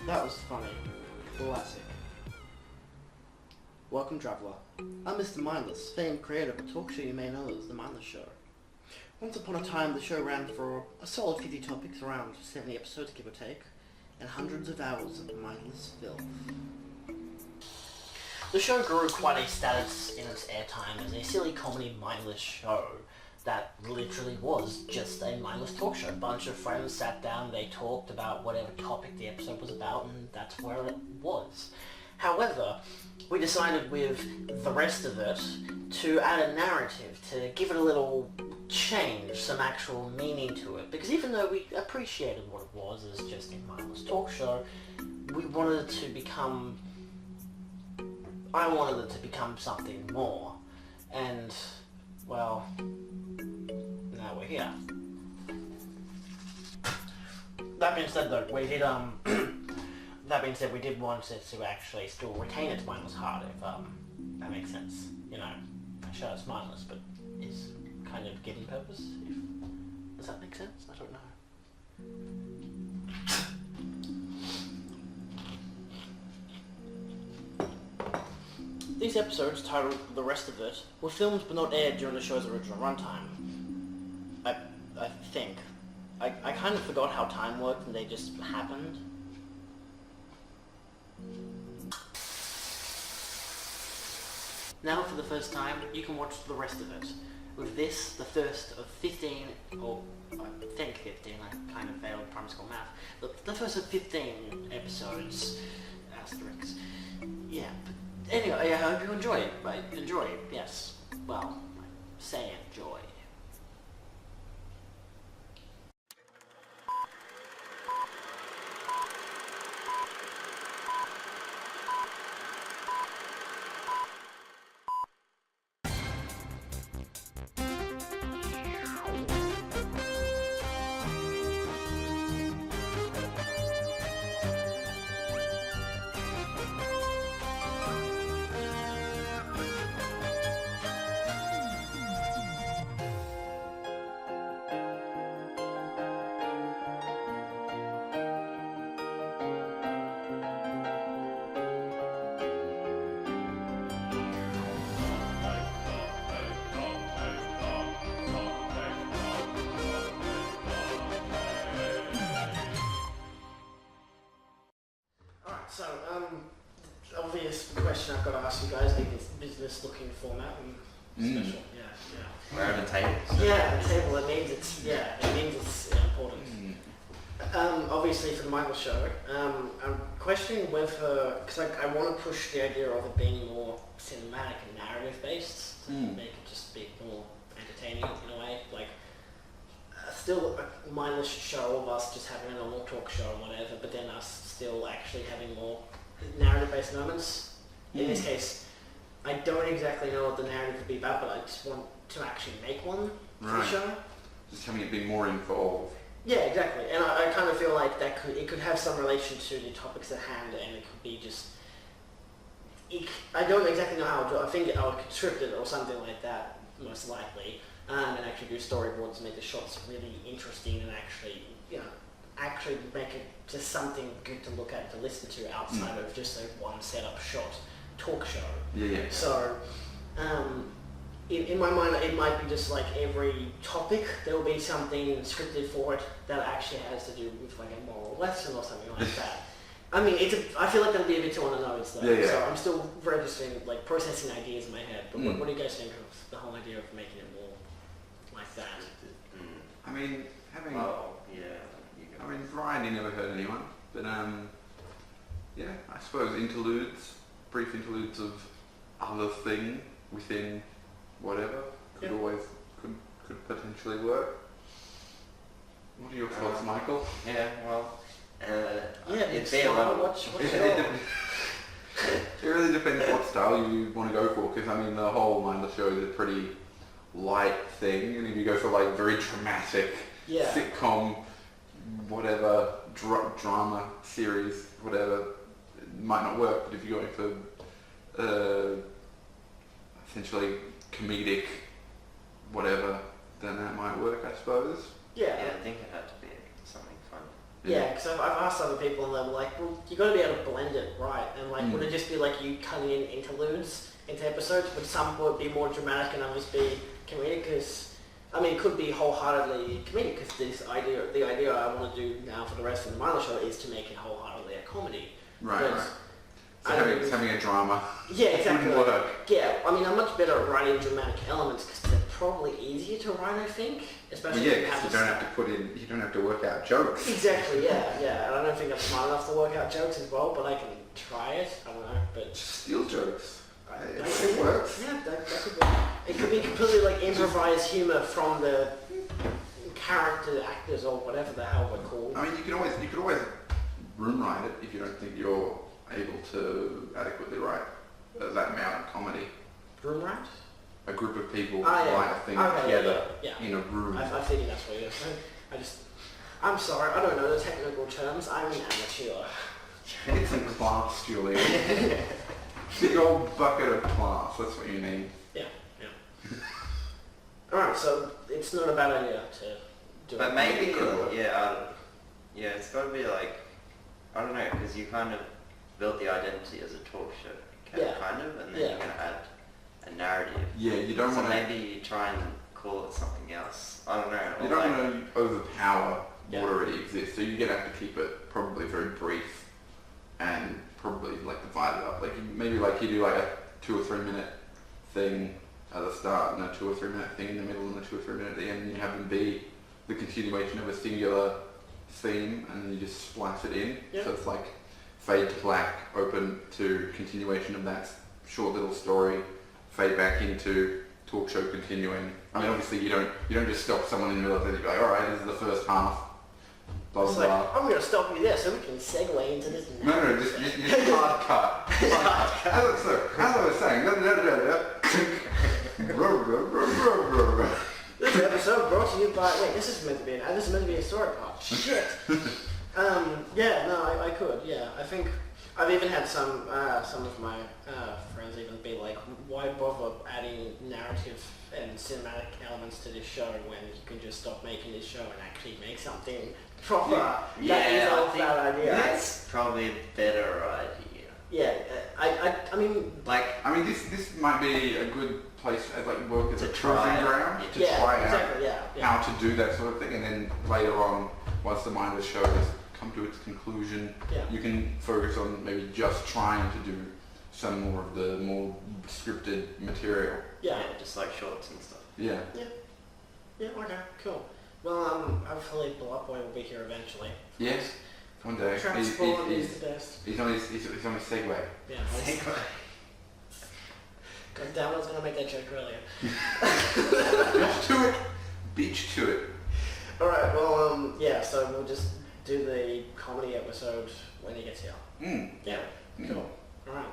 That was funny. Classic. Welcome, traveller. I'm Mr. Mindless, famed creator of a talk show you may know as The Mindless Show. Once upon a time, the show ran for a solid 50 topics, around 70 episodes give or take, and hundreds of hours of mindless filth. The show grew quite a status in its airtime as a silly comedy mindless show that literally was just a mindless talk show. A bunch of friends sat down, they talked about whatever topic the episode was about, and that's where it was. However, we decided with the rest of it to add a narrative, to give it a little change, some actual meaning to it. Because even though we appreciated what it was as just a mindless talk show, we wanted it to become... I wanted it to become something more. And, well, now we're here. That being said though, we did, that being said, we did want it to actually still retain its mindless heart, if that makes sense. You know, a show is mindless, but is kind of given purpose. Does that make sense? I don't know. These episodes, titled The Rest of It, were filmed but not aired during the show's original runtime. I think. I kind of forgot how time worked and they just happened. Now for the first time, you can watch the rest of it. With this, the first of 15, or I think 15, I kind of failed primary school math, but the first of 15 episodes, asterisks. Yeah, but anyway, I hope you enjoy it. Enjoy, yes. Well, say enjoy. So, obvious question I've got to ask you guys, in this business-looking format and special. Yeah. We're at a table. So Yeah, the table, it means it's important. Obviously for the Mindless Show, I'm questioning whether, because I want to push the idea of it being more cinematic and narrative-based, to make it just be more entertaining in a way, like, still a mindless show of us just having a normal talk show or whatever, but then us still actually having more narrative-based moments. In this case, I don't exactly know what the narrative would be about, but I just want to actually make one for the show. Just having it be more involved. Yeah, exactly. And I kind of feel like it could have some relation to the topics at hand, and it could be just... I don't exactly know how to do it. I think I would script it or something like that, most likely. And actually do storyboards and make the shots really interesting and actually, actually make it just something good to look at, to listen to outside of just a one setup shot talk show. Yeah. So, in my mind, it might be just like every topic, there will be something scripted for it that actually has to do with like a moral lesson or something like that. I mean, I feel like that'll be a bit too on the nose though. Yeah. So I'm still registering, like processing ideas in my head. But what do you guys think of the whole idea of making it more like that? I mean, having... Oh, yeah. I mean, variety never hurt anyone, but yeah, I suppose interludes, brief interludes of other thing within whatever could potentially work. What are your thoughts, Michael? Yeah, well, It really depends what style you want to go for, because I mean the whole Mindless Show is a pretty light thing, and if you go for like very dramatic sitcom, whatever, drama series, whatever, it might not work. But if you're going for essentially comedic whatever, then that might work, I suppose. Yeah. I think it had to be something fun. Yeah, because I've asked other people and they were like, well, you got to be able to blend it right. And like, would it just be like you cutting in interludes into episodes? Would some would be more dramatic and others be comedic? Because, I mean, it could be wholeheartedly comedic because the idea I want to do now for the rest of the Mindless Show is to make it wholeheartedly a comedy. Right. So having a drama. Yeah, exactly. Wouldn't work. Yeah, I mean, I'm much better at writing dramatic elements because they're probably easier to write, I think. Especially because you don't have to work out jokes. Exactly, yeah. And I don't think I'm smart enough to work out jokes as well, but I can try it. I don't know, but... Just steal jokes. It works. Yeah, that could be... It could be completely like improvised humour from the character actors or whatever the hell we're called. I mean, you could always room write it if you don't think you're able to adequately write that amount of comedy. Room write? A group of people write a thing together in a room. I think that's what you're saying. I'm sorry, I don't know the technical terms. I'm an amateur. It's in class, Julie. Big old bucket of class, that's what you need. Yeah. Alright, so it's not a bad idea to do it. But maybe, it's got to be like, I don't know, because you kind of build the identity as a talk show, kind of, and then you're going to add a narrative. Yeah, you don't want to... maybe you try and call it something else. I don't know. You don't want to overpower what already exists, so you're going to have to keep it probably very brief and probably like divide it up. Like maybe like you do like a 2 or 3 minute thing at the start and a 2 or 3 minute thing in the middle and a 2 or 3 minute at the end, and you have them be the continuation of a singular theme, and then you just splice it in. So it's like fade to black, open to continuation of that short little story, fade back into talk show continuing. I mean, obviously you don't just stop someone in the middle of it and be like, all right, this is the first half. Blah, it's blah, like, blah. I'm going to stop you there so we can segue into this. No, just hard cut. As I was saying, this episode brought to you by... Wait, this is meant to be an ad. This is meant to be a story part. Shit. I could. Yeah, I think I've even had some of my friends even be like, why bother adding narrative and cinematic elements to this show when you can just stop making this show and actually make something proper? That is a bad idea. That's probably a better idea. Yeah, I mean... this might be a good place as like work as a proving ground to try out how to do that sort of thing, and then later on, once the Mindless Show has come to its conclusion, you can focus on maybe just trying to do some more of the more scripted material. Yeah, just like shorts and stuff. Yeah, okay, cool. Well, hopefully blartboi will be here eventually. Yes, one day. Transport is the best. He's on his Segway. Yeah, Segway. God damn it, I was going to make that joke earlier. Bitch to it. Bitch to it. Alright, well, so we'll just do the comedy episode when he gets here. Yeah, cool. Alright,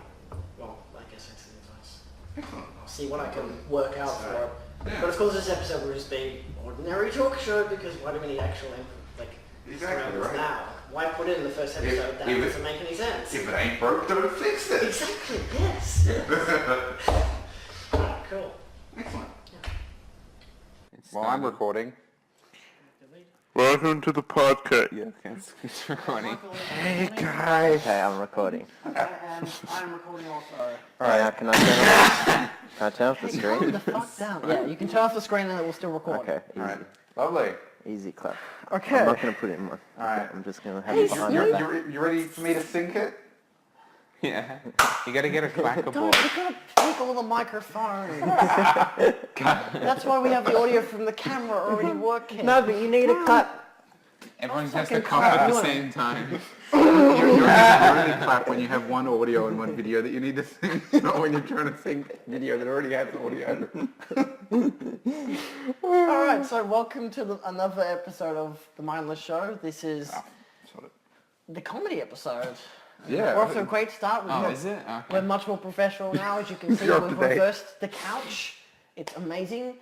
well, I guess that's the advice. Excellent. I'll see what I can work out for it. Yeah. But of course this episode will just be ordinary talk show because why do we need actual surroundings now? Why put it in the first episode? That doesn't make any sense. If it ain't broke, don't fix it. Exactly, yes. Alright, cool. Excellent. Yeah. Well, I'm recording. Welcome to the podcast. Yeah, it's recording. Hey guys. Okay, I'm recording. I'm recording also. Alright, can I turn off the screen? Calm the fuck down. Yeah, you can turn off the screen and it will still record. Okay, easy. Alright. Lovely. Easy clap. Okay. I'm not going to put it in one. Alright. I'm just going to have it behind my back. You ready for me to sync it? Yeah. You gotta get a clacker Don't, board. you gotta take all the microphones. That's why we have the audio from the camera already working. No, but you need a clap. Everyone has to cough at the same time. You only clap when you have one audio and one video that you need to sync, not when you're trying to sync video that already has audio. Alright, so welcome to another episode of The Mindless Show. This is the comedy episode. Yeah. We're off to a great start. Is it? Okay. We're much more professional now, as you can see. We've reversed the couch. It's amazing.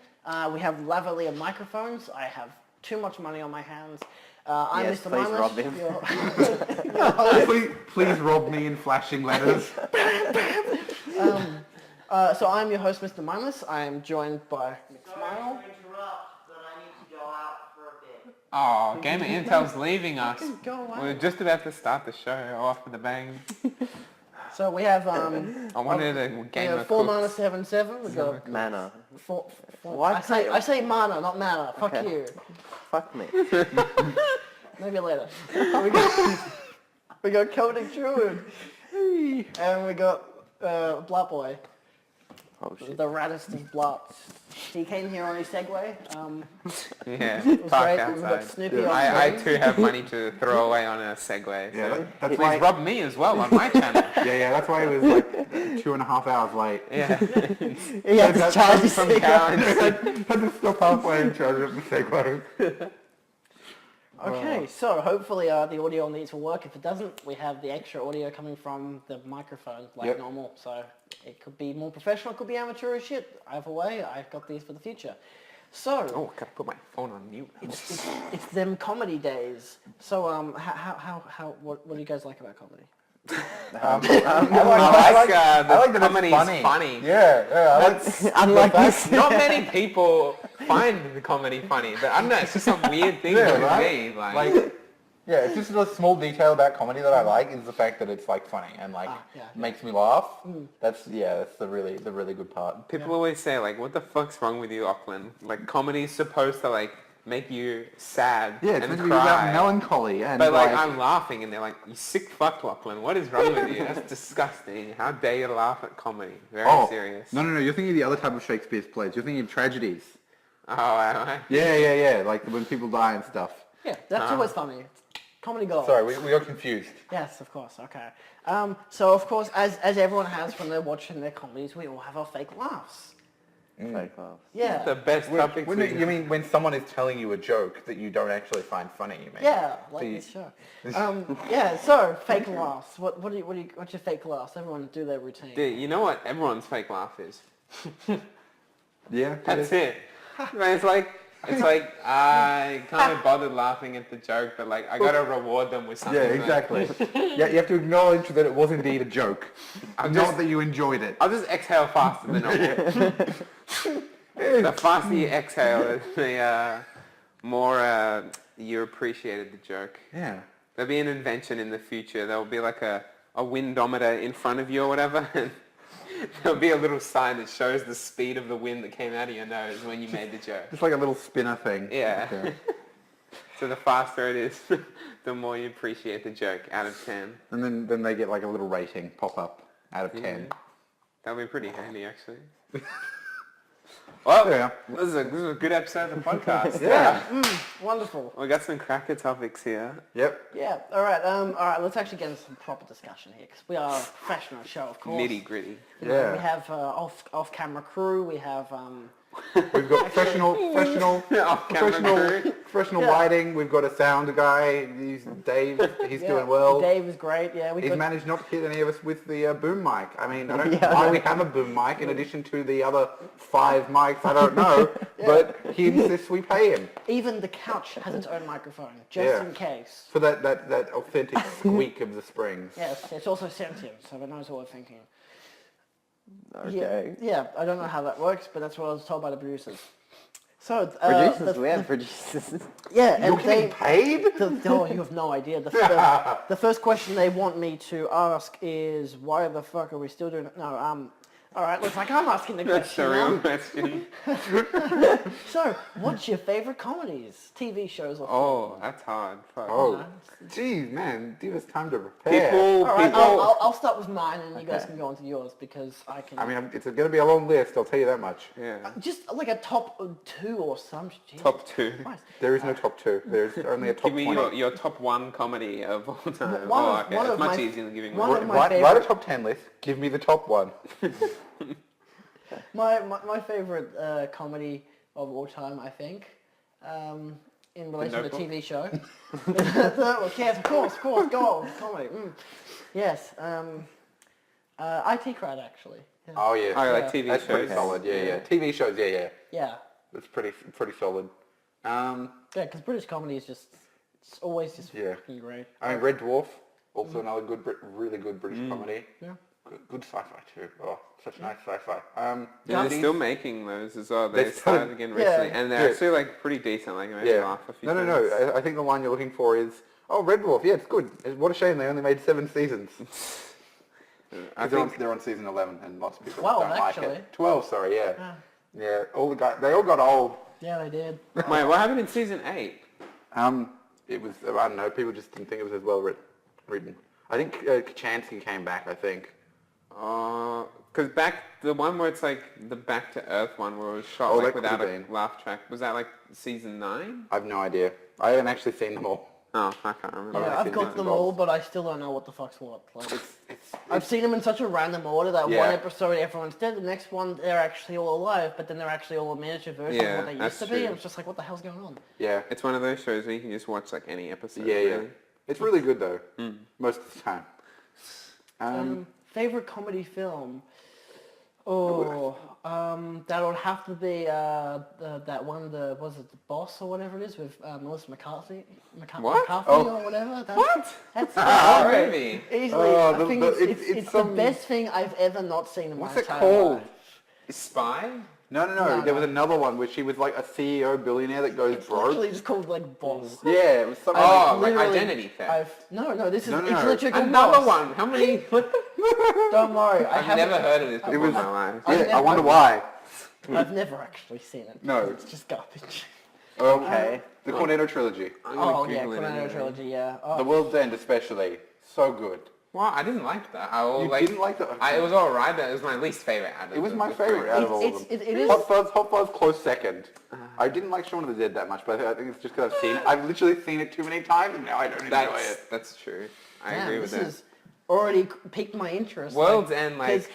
We have lavalier microphones. I have too much money on my hands. I'm Yes, Mr. please Mindless. rob him. Please rob me in flashing letters. So I'm your host, Mr. Mindless. I am joined by Nick Smile. Sorry to interrupt, but I need to go out for a bit. Oh, Gamer Intel's leaving us. Go away. We're just about to start the show off with a bang. So we have I wanted a we Gamer have 4 Cooks. mana 7/7. We got Mana. four. Why I say mana, not mana. Fuck Okay. you. Fuck me. Maybe later. we got Celtic Druid, and we got blartboi, Oh shit. the raddest of blarts. He came here on his Segway. Yeah, was park great. We've got outside. Snoopy on I screen. too have money to throw away on a Segway. Yeah, So that's please why. rub me as well on my channel. Yeah, that's why it was like 2.5 hours late. Yeah. He had to charge his From Segway. Cowan. Had to stop halfway and charge up the Segway. Okay, so hopefully the audio needs to work. If it doesn't, we have the extra audio coming from the microphone like Yep. normal. So it could be more professional, it could be amateur as shit. Either way, I've got these for the future. So Oh, gotta put my phone on mute. it's them comedy days. So what do you guys like about comedy? I like the comedy's funny. Yeah, I like Unlike this. Not many people find the comedy funny, but I don't know, it's just a weird thing Yeah, with right? me. Like, yeah, it's just a small detail about comedy that I like is the fact that it's like funny and like makes me laugh. That's the really good part. people always say, like, what the fuck's wrong with you, Auckland? Like, comedy's supposed to, like, make you sad Yeah, it's and meant to be about cry. melancholy and But, like, I'm laughing and they're like, you sick fuck, Auckland. What is wrong with you? That's disgusting. How dare you laugh at comedy? Very serious. No, you're thinking of the other type of Shakespeare's plays. You're thinking of tragedies. Oh, am I? Yeah, like when people die and stuff. Yeah, that's always funny. Comedy gold. Sorry, we got confused. Yes, of course. Okay. So of course, as everyone has when they're watching their comedies, we all have our fake laughs. Fake laugh. Yeah. The best topic When you mean when someone is telling you a joke that you don't actually find funny, you mean? Yeah, like this show. Yeah, so fake laughs. What's your fake laughs? Everyone do their routine. Dude, you know what everyone's fake laugh is? Yeah. That's it. Man, it's like I can't be bothered laughing at the joke, but like I gotta reward them with something. Yeah, like- exactly. Yeah, you have to acknowledge that it was indeed a joke, not just- that you enjoyed it. I'll just exhale faster than normal. The faster you exhale, the more you appreciated the joke. Yeah. There'll be an invention in the future. There'll be like a windometer in front of you or whatever, and there'll be a little sign that shows the speed of the wind that came out of your nose when you made the joke. Just like a little spinner thing. Yeah. Okay. So the faster it is, the more you appreciate the joke out of 10. And then they get like a little rating pop up out of 10. Yeah. That'll be pretty handy, actually. Well, Yeah. this is a good episode of the podcast. Yeah. Wonderful. We got some cracker topics here. Yep. Yeah. All right. Let's actually get into some proper discussion here because we are a professional show, of course. Nitty gritty. You know, Yeah. We have off camera crew. We have We've got professional Yeah. lighting. We've got a sound guy. He's Dave. He's doing well. Dave is great. Yeah. He's managed not to hit any of us with the boom mic. I mean, I don't know Yeah. why we have a boom mic in addition to the other 5 mics. I don't know, but he insists we pay him Even the couch has its own microphone, just in case. for that authentic squeak of the springs. Yes, it's also sentient, so it knows what we're thinking. Okay. Yeah, I don't know how that works, but that's what I was told by the producers. So, Producers, we have producers. yeah, and You're getting paid? you have no idea. The first question they want me to ask is, why the fuck are we still doing it? No, all right, looks like I'm asking the That's the question real now. question. So, what's your favorite comedies, TV shows, or Oh, films? that's hard. Fuck. Oh, geez, man, give us time to prepare. All right, People. I'll start with mine, and you guys can go on to yours because I can. I mean, it's going to be a long list. I'll tell you that much. Yeah. just like a top 2 or some shit. Top 2. Christ. There is no top 2. There's only a top Give me 20. your top 1 comedy of all time. One of It's much my- easier than giving one one. of my Write a favorite- top 10 list. Give me the top one. My favorite comedy of all time, I think, in relation to the TV show. Yes, of course, go on, comedy. Yes, IT Crowd actually. Yeah. Oh, yeah. Oh, like Yeah. TV That's pretty shows. solid. Yeah. TV shows, yeah. Yeah, That's pretty solid. because British comedy is it's always just Yeah. fucking great. I mean, Red Dwarf, also another really good British comedy. Yeah. Good sci-fi too. Oh, such nice sci-fi. They're still making those as well. They They're started still- again recently, and they're Yeah. actually like pretty decent. Like, I made me laugh a few times. No. I think the one you're looking for is Red Dwarf. Yeah, it's good. What a shame they only made 7 seasons. I They're think they're on season 11, and lots of people 12 don't like actually. it. 12, sorry, yeah. All the guys, they all got old. Yeah, they did. Wait, what happened in season 8? It was, I don't know, people just didn't think it was as well written. I think Kachansky came back, I think. Because the one where it's like the Back to Earth one where it was shot Oh, like that without a could've been. laugh track, was that like season 9? I have no idea. I haven't actually seen them all. Oh, I can't remember. Yeah, I've I've seen got bits them and all, bobs. but I still don't know what the fuck's what. Like, It's I've seen them in such a random order that Yeah. one episode everyone's dead, the next one they're actually all alive, but then they're actually all a miniature version Yeah, of what they used that's to be, true. and it's just like, what the hell's going on? yeah. It's one of those shows where you can just watch like any episode. Yeah, yeah. really. It's really good though, most of the time. Favorite comedy film? Oh, that would have to be that one, was it The Boss or whatever it is, with Melissa McCarthy? What? McCarthy Oh. or whatever? What? That's What great. movie? Easily, Oh, I think it's it's the some- best thing I've ever not seen in What's my it entire called? life. Spy? No. No, There was no. another one where she was like a CEO billionaire that goes It's broke. literally just called like Boss. Yeah, it was something Oh, like Literally, Identity Theft. No, this is No, no, it's no. literally called Another Boss. one. How many? What the? Don't worry, I've never heard of this before was- in my life. Yeah, I wonder why. I've never actually seen it. No. It's just garbage. Okay. The Cornetto trilogy. I'm gonna Oh yeah, Google it Cornetto anyway. trilogy. Yeah. Oh. The World's End especially. So good. Well, I didn't like that. You didn't like that? It was alright, but it was my least favorite out of It was the my three. favourite out of all of It's- them. it is- Hot Fuzz close second. I didn't like Shaun of the Dead that much, but I think it's just because I've seen it. I've literally seen it too many times and now I don't enjoy it. That's true. I Damn, agree with this that. has already piqued my interest. World's End, like... 'cause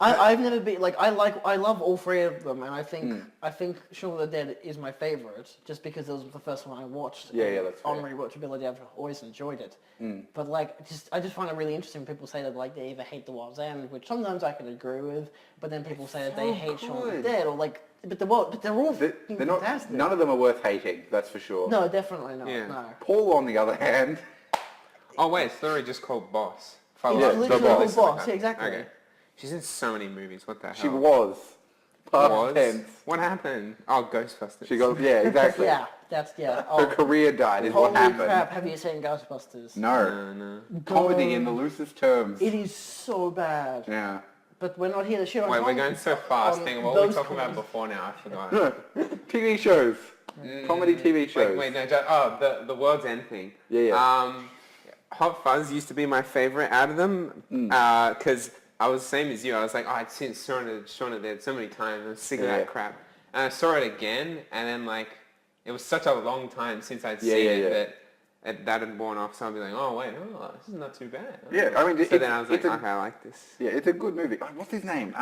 I've never been like I love all three of them, and I think Shaun of the Dead is my favorite just because it was the first one I watched. Yeah, and yeah, that's on fair. rewatchability. I've always enjoyed it, but like I just find it really interesting when people say that like they either hate The World's End, which sometimes I can agree with, but then people say that they so hate Shaun of the good. Dead, or like but they're all They're not, fantastic. none of them are worth hating, that's for sure. No, definitely not. Yeah. No. Paul, on the other hand, Oh wait, it's literally just called Boss. It's Yeah, literally The called Boss. Boss. Yeah, exactly. Okay. She's in so many movies, what the hell? she was. Past tense. What happened? Oh, Ghostbusters. She goes, yeah, exactly. Yeah, that's Her Oh, career died is holy what happened. crap! Have you seen Ghostbusters? No. No. Comedy in the loosest terms. It is so bad. Yeah. But we're not here to shit on Wait, we're com- going so fast. on Think of what we were those talking about comedies. before now, I forgot. TV shows. Comedy TV shows. Wait, no, the World's End thing. Yeah. Hot Fuzz used to be my favorite out of them because I was the same as you. I was like, oh, I'd seen Shaun of the Dead so many times. I'm sick of Yeah. that crap. And I saw it again, and then like it was such a long time since I'd Yeah, seen yeah, it that had worn off. So I'd be like, oh wait, this is not too bad. Yeah, I mean, so it's- then I was like, it's a- okay, I like this. Yeah, it's a good movie. Oh, what's his name?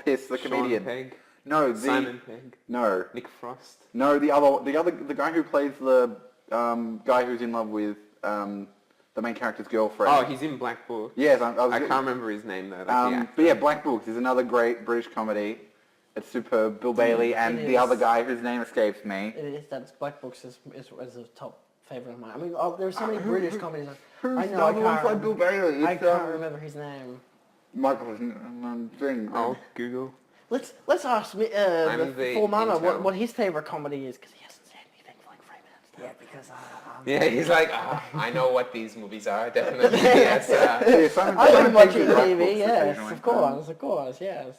Piss, the Sean comedian. Pegg, No, Simon Pegg, No, Nick Frost. no, the guy who plays the guy who's in love with the main character's girlfriend. Oh, he's in Black Book. Yes, I can't remember his name though. Like the actor. but yeah, Black Books is another great British comedy. It's superb. Bill Bailey and it the is. other guy whose name escapes me. It is. That's Black Books is a top favorite of mine. I mean, there's so many British comedies. Who's I the know. I other one can't. like Bill Bailey? I It's, can't remember his name. Michael thing. Oh, Google. Let's ask I'm the Full Mana intel. what his favorite comedy is because he hasn't said anything for like 3 minutes. Yeah, because Yeah, he's like, I know what these movies are, definitely. Yes. Yeah, Simon I've Simon been watching Pegg's Black TV. Books Yes, occasionally. of course, yes.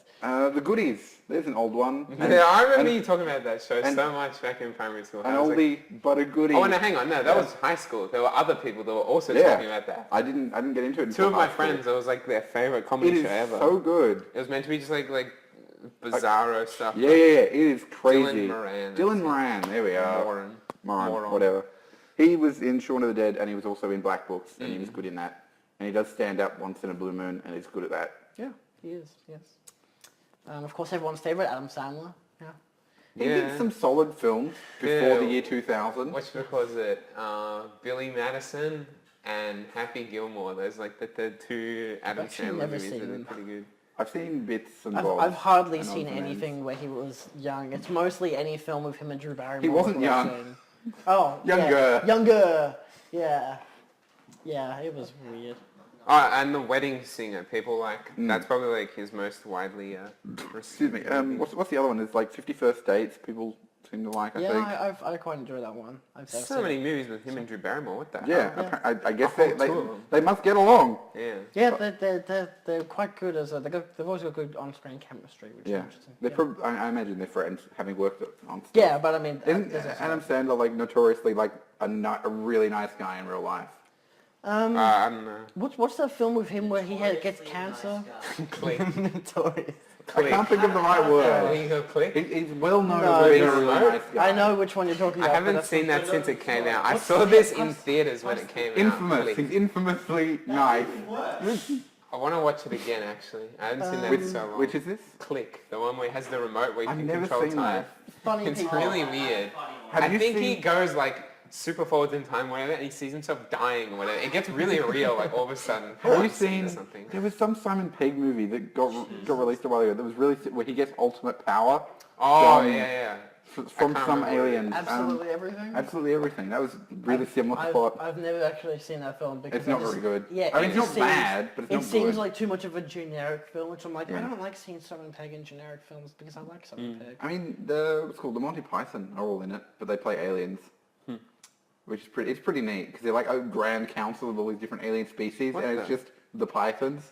The Goodies. There's an old one. Yeah, I remember you talking about that show and- so much back in primary school. An I was like, oldie but a goodie. oh, no, hang on. No, that was high school. There were other people that were also Yeah. talking about that. I didn't get into it. Two until of my high school. friends, it was like their favorite It comedy is show ever. so good. It was meant to be just like bizarro stuff. Yeah. It is crazy. Dylan Moran. Dylan Moran. There we are. Moran. Whatever. He was in Shaun of the Dead, and he was also in Black Books, and he was good in that. And he does stand up once in a blue moon, and he's good at that. Yeah, he is. Yes. Of course, everyone's favorite, Adam Sandler. Yeah. He did some solid films before Yeah. the year 2000. Which book was it? Billy Madison and Happy Gilmore. There's like the two Adam actually Sandler never movies seen that are them. pretty good. I've seen bits and I've bobs. hardly and seen odds and anything ends. where he was young. It's mostly any film with him and Drew Barrymore. He wasn't that I've young. seen. Oh, Younger. Yeah. Younger. Yeah. Yeah, it was weird. Oh, and The Wedding Singer. People like that's probably like his most widely. Excuse me. What's the other one? There's like 50 First Dates. People seem to like. I think. I quite enjoy that one. So many movies with him and Drew Barrymore. What the hell? Yeah, I guess A whole they must get along. Yeah. Yeah, they're quite good as they've always got good on-screen chemistry, which is interesting. They're I imagine they're friends, having worked on stuff. Yeah, but I mean, Isn't Adam Sandler like notoriously like a really nice guy in real life? I don't know. What's that film with him where he gets cancer? Click. Notorious. I can't think of the right word. You go Click? He's well known as being a really nice guy. I know which one you're talking I about. haven't seen that since it came out. I saw this in theaters when it came out. Infamous. He's infamously nice. I want to watch it again, actually. I haven't seen that in so long. Which is this? Click, the one where he has the remote where you I've can never control seen time. that. Funny It's people. really weird. Have I you think he seen- goes like super forwards in time, whatever, and he sees himself dying or whatever. It gets really real, like all of a sudden. Have you seen? Or something? There was some Simon Pegg movie that got released a while ago that was really where he gets ultimate power. Oh from, yeah. From can't some remember what it is. aliens. Absolutely everything. Absolutely everything. That was really similar plot. I've never actually seen that film because It's not very good. Yeah, I mean, it it's not just bad, but it's it not seems good. like too much of a generic film, which I'm like, I Yeah. don't like seeing Simon Pegg in generic films because I like Simon Pegg. I mean, what's called the Monty Python are all in it, but they play aliens, which is pretty neat because they're like a grand council of all these different alien species, What and it's the- just the Pythons.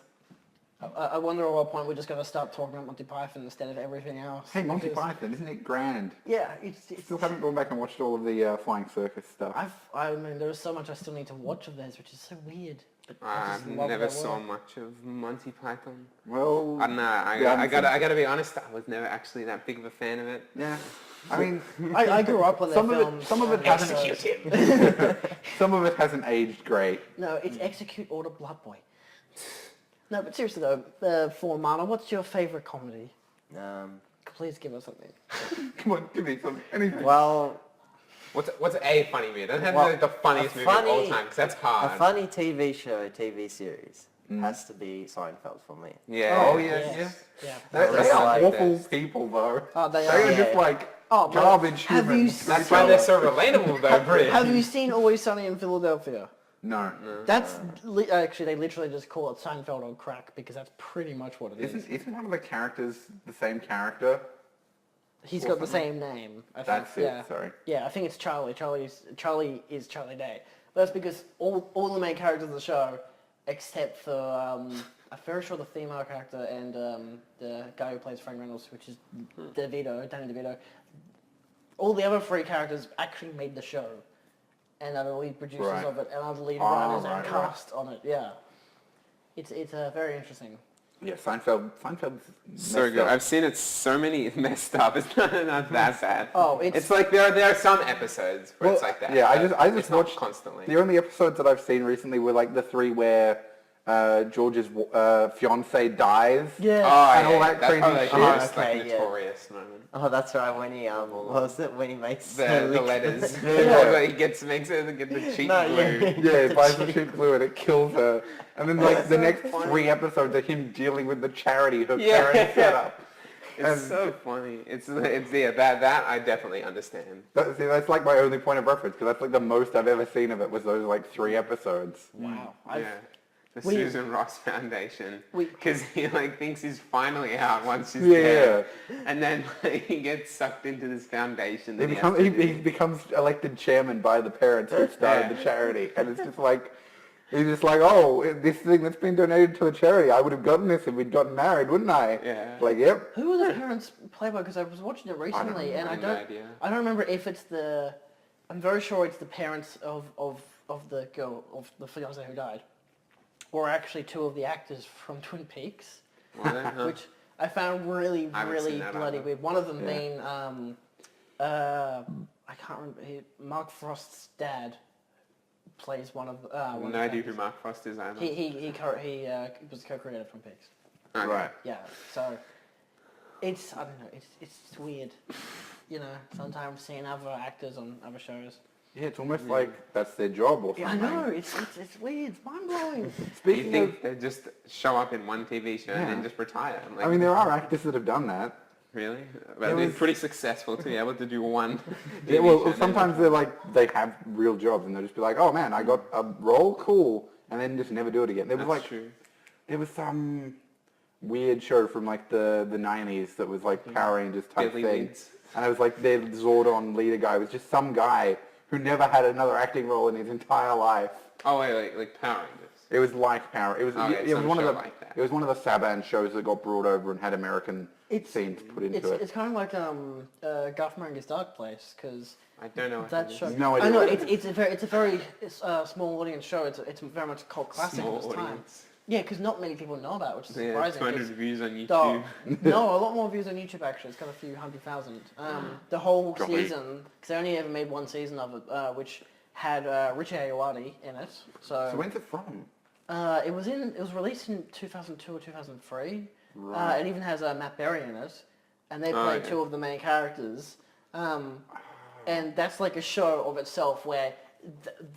I wonder at what point we're just going to start talking about Monty Python instead of everything else. Hey, Monty because- Python, isn't it grand? Yeah, it's Still haven't gone back and watched all of the Flying Circus stuff. I mean, there's so much I still need to watch of theirs, which is so weird. But I I just love never their saw work. much of Monty Python. Well, I don't know. I gotta be honest. I was never actually that big of a fan of it. yeah. I mean, I grew up on their some of films. it, some of it hasn't, some of it hasn't aged great. No, it's Execute Order Bloodboy. No, but seriously though, for Mana, what's your favourite comedy? Please give us something. Come on, give me something, anything. Well, What's a funny movie? It doesn't have Well, to be the funniest a movie of all funny- time because that's a hard. funny TV show, TV series has to be Seinfeld for me. Yeah. Oh, yeah, yes. Yeah. They That's are like awful this. people though. Oh, they They are. are Yeah. just like Oh, but garbage have you humans. s- That's why they're so relatable though, Brit. Have you seen Always Sunny in Philadelphia? No. That's actually they literally just call it Seinfeld on crack because that's pretty much what it is. Isn't one of the characters the same character? He's got the same name. I think. That's it, Yeah. sorry. Yeah, I think it's Charlie. Charlie is Charlie Day. But that's because all the main characters of the show, except for I'm very sure the female character and the guy who plays Frank Reynolds, which is Danny DeVito. All the other three characters actually made the show, and are the lead producers Right. of it, and are the lead Oh, writers and right, cast on it. Yeah, it's very interesting. Yeah, Seinfeld's So messed good. up. I've seen it so many messed up. It's not that bad. Oh, it's like there are some episodes where it's like that. Yeah, I but just it's not watched constantly. The only episodes that I've seen recently were like the three where George's fiance dies. Yeah. Oh, and all yeah, that that's crazy probably like shit. the most Okay, like yeah. notorious moment. Oh, that's right. When he what was it? When he makes The letters. Yeah. He makes it to get the cheap No, glue. Yeah, it buys the cheap glue and it kills her. And then like the next 3 episodes are him dealing with the charity her Yeah. parents set up. It's And- so funny. It's yeah, that I definitely understand. That's like my only point of reference because that's like the most I've ever seen of it was those like 3 episodes. Wow. Yeah. The we- Susan Ross Foundation. We- Because he like thinks he's finally out once she's Yeah. dead. And then like, he gets sucked into this foundation that He becomes elected chairman by the parents who started Yeah. the charity, and it's just like he's just like, oh, this thing that's been donated to the charity, I would have gotten this if we'd gotten married, wouldn't I? Yeah. Like, yep. Who were the parents played by? Because I was watching it recently, and I I have no idea. I don't remember if it's the. I'm very sure it's the parents of the girl of the fiance who died, or actually 2 of the actors from Twin Peaks, Were they? Huh? which I found really I haven't seen really that bloody either. weird. One of them Yeah. being I can't remember. Mark Frost's dad plays one of one of No the idea who actors. Mark Frost is either. He was co-creator of Twin Peaks. Okay. Right. Yeah, so it's I don't know, it's weird. You know, sometimes seeing other actors on other shows. Yeah, it's almost like that's their job or Yeah, I something. know, it's weird, it's mind blowing. Do you Speaking of, think they just show up in one TV show and Yeah. then just retire? Like, I mean, there are actors that have done that. really? But There they're was- pretty successful to be able to do one. Yeah, TV show well, and then- sometimes they're like they have real jobs and they'll just be like, oh man, I got a role, cool, and then just never do it again. There was That's like, true. there was some weird show from like the 90s that was like Power Rangers type Billy thing. Leeds. And it was like their Zordon leader guy was just some guy who never had another acting role in his entire life. Oh wait, like Power Rangers. It was like Power. It was it was one of the like that. it was one of the Saban shows that got brought over and had American scenes put into it. It's kind of like Garth Marenghi's Dark Place, because I don't know what that that show. is. No idea I know what it it's a very small audience show. It's very much a cult classic Small of its time. audience. Yeah, because not many people know about it, which is Yeah, surprising. 200 views on YouTube. Oh, no, a lot more views on YouTube actually. It's got a few 100,000. The whole Golly. season, because they only ever made one season of it, which had Richie Ayoade in it. So when's it from? It was released in 2002 or 2003. Right. It even has Matt Berry in it, and they played two of the main characters. And that's like a show of itself where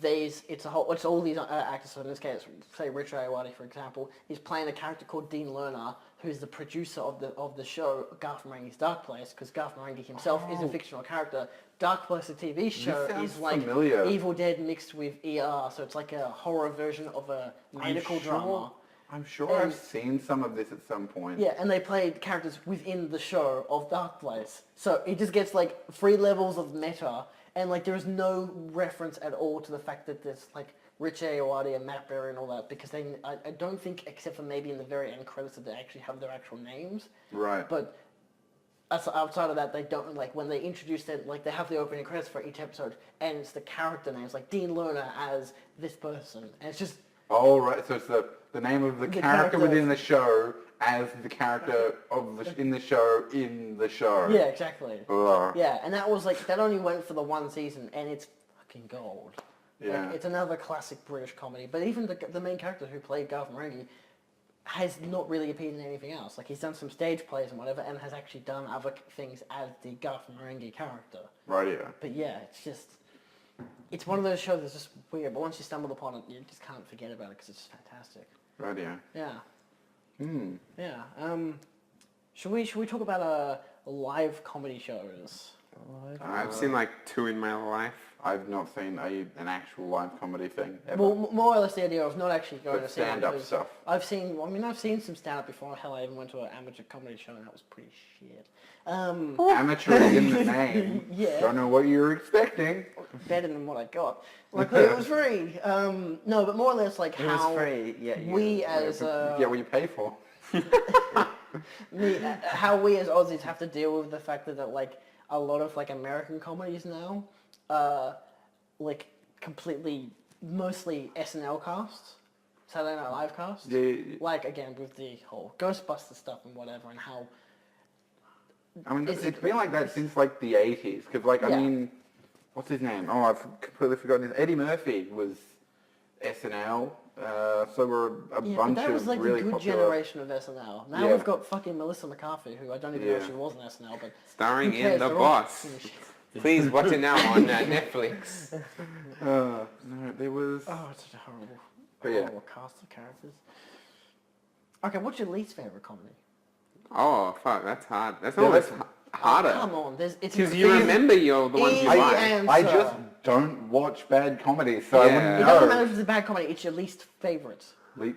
it's all these actors. So in this case, say Richie Ayoade, for example, he's playing a character called Dean Lerner, who's the producer of the show Garth Marenghi's Dark Place, because Garth Marenghi himself is a fictional character. Dark Place, the TV show, is like familiar. Evil Dead mixed with ER, so it's like a horror version of a medical drama. I'm sure I've seen some of this at some point. Yeah, and they played characters within the show of Dark Place. So it just gets like 3 levels of meta, and like there is no reference at all to the fact that there's like Rich Ayoade and Matt Berry and all that, because I don't think, except for maybe in the very end credits, that they actually have their actual names. Right. But outside of that, they don't, like when they introduce it, like they have the opening credits for each episode, and it's the character names, like Dean Lerner as this person, and it's just... Oh, right. So it's the name of the character within the show as the character of in the show. Yeah, exactly. Ugh. Yeah, and that was like, that only went for the one season, and it's fucking gold. Yeah. Like, it's another classic British comedy, but even the main character who played Garth Marenghi has not really appeared in anything else. Like, he's done some stage plays and whatever, and has actually done other things as the Garth Marenghi character. Right, yeah. But yeah, it's one of those shows that's just weird, but once you stumble upon it, you just can't forget about it because it's just fantastic. Right, yeah. Yeah. Yeah. Should we talk about live comedy shows? I've seen like 2 in my life. I've not seen an actual live comedy thing ever. Well, more or less the idea of not actually going to see one. Stand-up stuff. I've seen some stand-up before. Hell, I even went to an amateur comedy show, and that was pretty shit. Amateur is in the name. Yeah. Don't know what you were expecting. Better than what I got. Like, it was very... no, but more or less like It how was free. Yeah, we as... You get what you pay for. how we as Aussies have to deal with the fact that like a lot of like American comedies now like completely mostly SNL casts, Saturday Night Live casts. Yeah. Like again with the whole Ghostbuster stuff and whatever, and how I mean, it's been like that since like the 80s. Because like, I mean, what's his name? Oh, I've completely forgotten his. Eddie Murphy was SNL. So were a bunch that was of like really the good popular... generation of SNL. Now we've got fucking Melissa McCarthy, who I don't even know if she was in SNL, but starring who cares? in The They're all Boss. fucking shit. Please watch it now on Netflix. No, there was... Oh, it's such a But horrible cast of characters. Okay, what's your least favorite comedy? Oh fuck, that's hard. That's almost harder. Oh, come on, it's Because you remember the ones you Easy like. answer. I just don't watch bad comedy, so I Yeah. wouldn't It know. doesn't matter if it's a bad comedy, it's your least favorite. I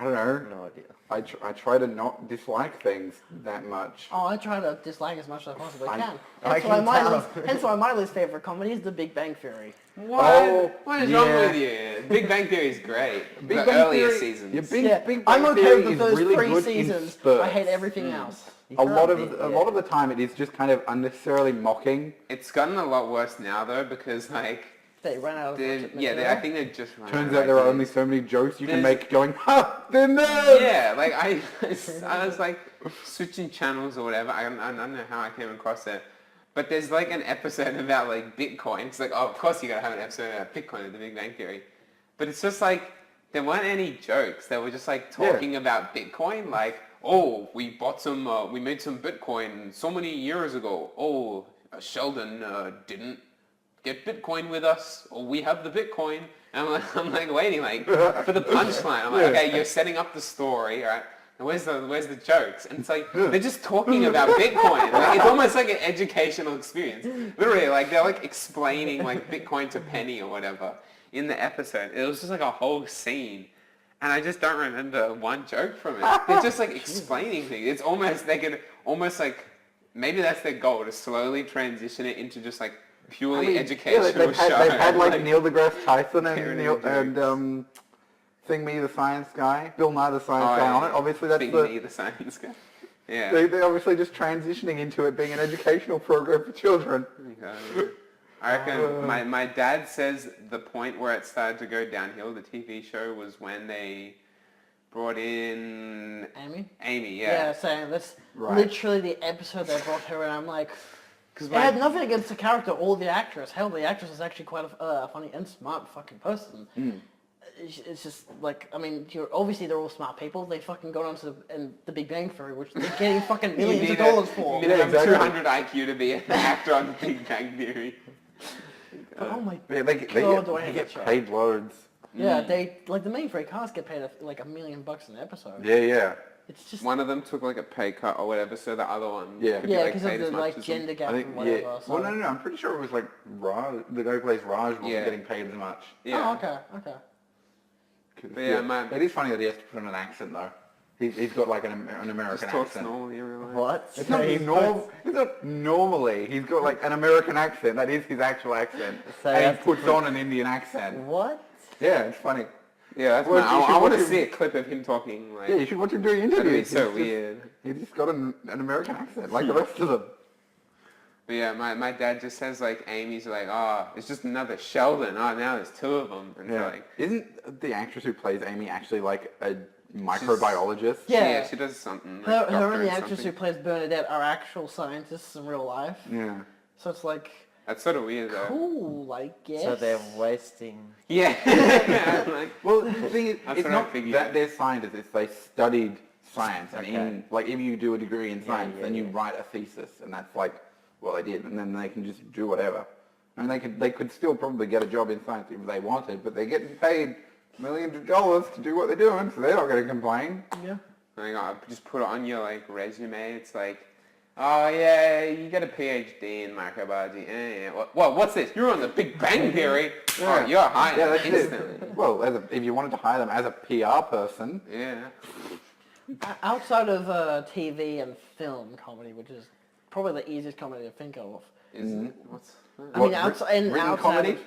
don't know. No idea. I try to not dislike things that much. Oh, I try to dislike as much as I possibly I- can. I can tell. Hence why my least favorite comedy is The Big Bang Theory. What? Oh, What is wrong yeah. with you? Big Bang Theory is great. Big the Bang earlier Theory- seasons. Yeah, Big Bang I'm okay Theory with is those really 3 good in seasons. spurts. I hate everything else. A lot of the time, it is just kind of unnecessarily mocking. It's gotten a lot worse now though because like They ran out of budget I material. think they've just run Turns out out there are of only ideas. so many jokes you can There's- make going, ha, they're nerds! Yeah, like I was like switching channels or whatever. I don't know how I came across it, but there's like an episode about like Bitcoin. It's like, oh, of course you gotta have an episode about Bitcoin at the Big Bang Theory, but it's just like there weren't any jokes. They were just like talking about Bitcoin, like, oh, we bought some, we made some Bitcoin so many years ago. Oh, Sheldon didn't get Bitcoin with us, or we have the Bitcoin. And I'm like waiting like for the punchline. I'm like, okay, you're setting up the story, all right? And where's the jokes? And it's like they're just talking about Bitcoin. Like, it's almost like an educational experience. Literally, like they're like explaining like Bitcoin to Penny or whatever. in the episode. It was just like a whole scene. And I just don't remember one joke from it. They're just like explaining things. It's almost, they could almost like, maybe that's their goal, to slowly transition it into just like purely educational they've show. had like Neil deGrasse Tyson and Thing Me the Science Guy, Bill Nye the Science Guy on it. Obviously that's Me the Science Guy. Yeah. They're obviously just transitioning into it being an educational program for children. I reckon my dad says the point where it started to go downhill, the TV show, was when they brought in... Amy, yeah. Yeah, saying that's literally the episode they brought her in. I'm like... It had nothing against the character or the actress. Hell, the actress is actually quite a funny and smart fucking person. It's just like, I mean, obviously they're all smart people. They fucking go on to the Big Bang Theory, which they're getting fucking millions of dollars for. You need 200 IQ to be an actor on the Big Bang Theory. Oh my God, they get paid loads. Yeah, they like the main three cast get paid like $1 million an episode. Yeah. It's just one of them took like a pay cut or whatever, so the other one could be like because paid of as the much like as gender gap I think, and whatever. So. Well, no, I'm pretty sure it was like Raj, the guy who plays Raj wasn't getting paid as much. Oh, okay. But yeah, it is funny that he has to put on an accent though. He's got like an American accent. Talks normally in real life. What? It's not It's not normally. He's got like an American accent. That is his actual accent. So and he puts on an Indian accent. What? Yeah, it's funny. Yeah, that's I want to see a clip of him talking. Like, yeah, you should watch him doing interviews. That'd be so weird. He's just got an American accent, like the rest of them. But yeah, my dad just says like Amy's like, oh, it's just another Sheldon. Oh, now there's two of them. And Yeah. like, Isn't the actress who plays Amy actually like a microbiologist? Yeah. She does something. Like Her and the doctorate actress who something. plays Bernadette are actual scientists in real life. Yeah. So it's like, That's sort of weird though. cool, I guess. So they're wasting... Yeah. Like, Well, the thing is, That's it's what I not figured. that they're scientists, it's they studied science. And Okay. if you do a degree in science, then you yeah. write a thesis, and that's like what they did, and then they can just do whatever. And they could still probably get a job in science if they wanted, but they're getting paid millions of dollars to do what they're doing, so they're not going to complain. Yeah. like, just put it on your like resume. It's like, oh yeah, you get a PhD in microbiology. Yeah. What's this? You're on the Big Bang Theory. Yeah. Oh, you're hired that's instantly. it. Well, if you wanted to hire them as a PR person, Yeah. Outside of TV and film comedy, which is probably the easiest comedy to think of. Isn't it? What's that? I mean, written outside comedy,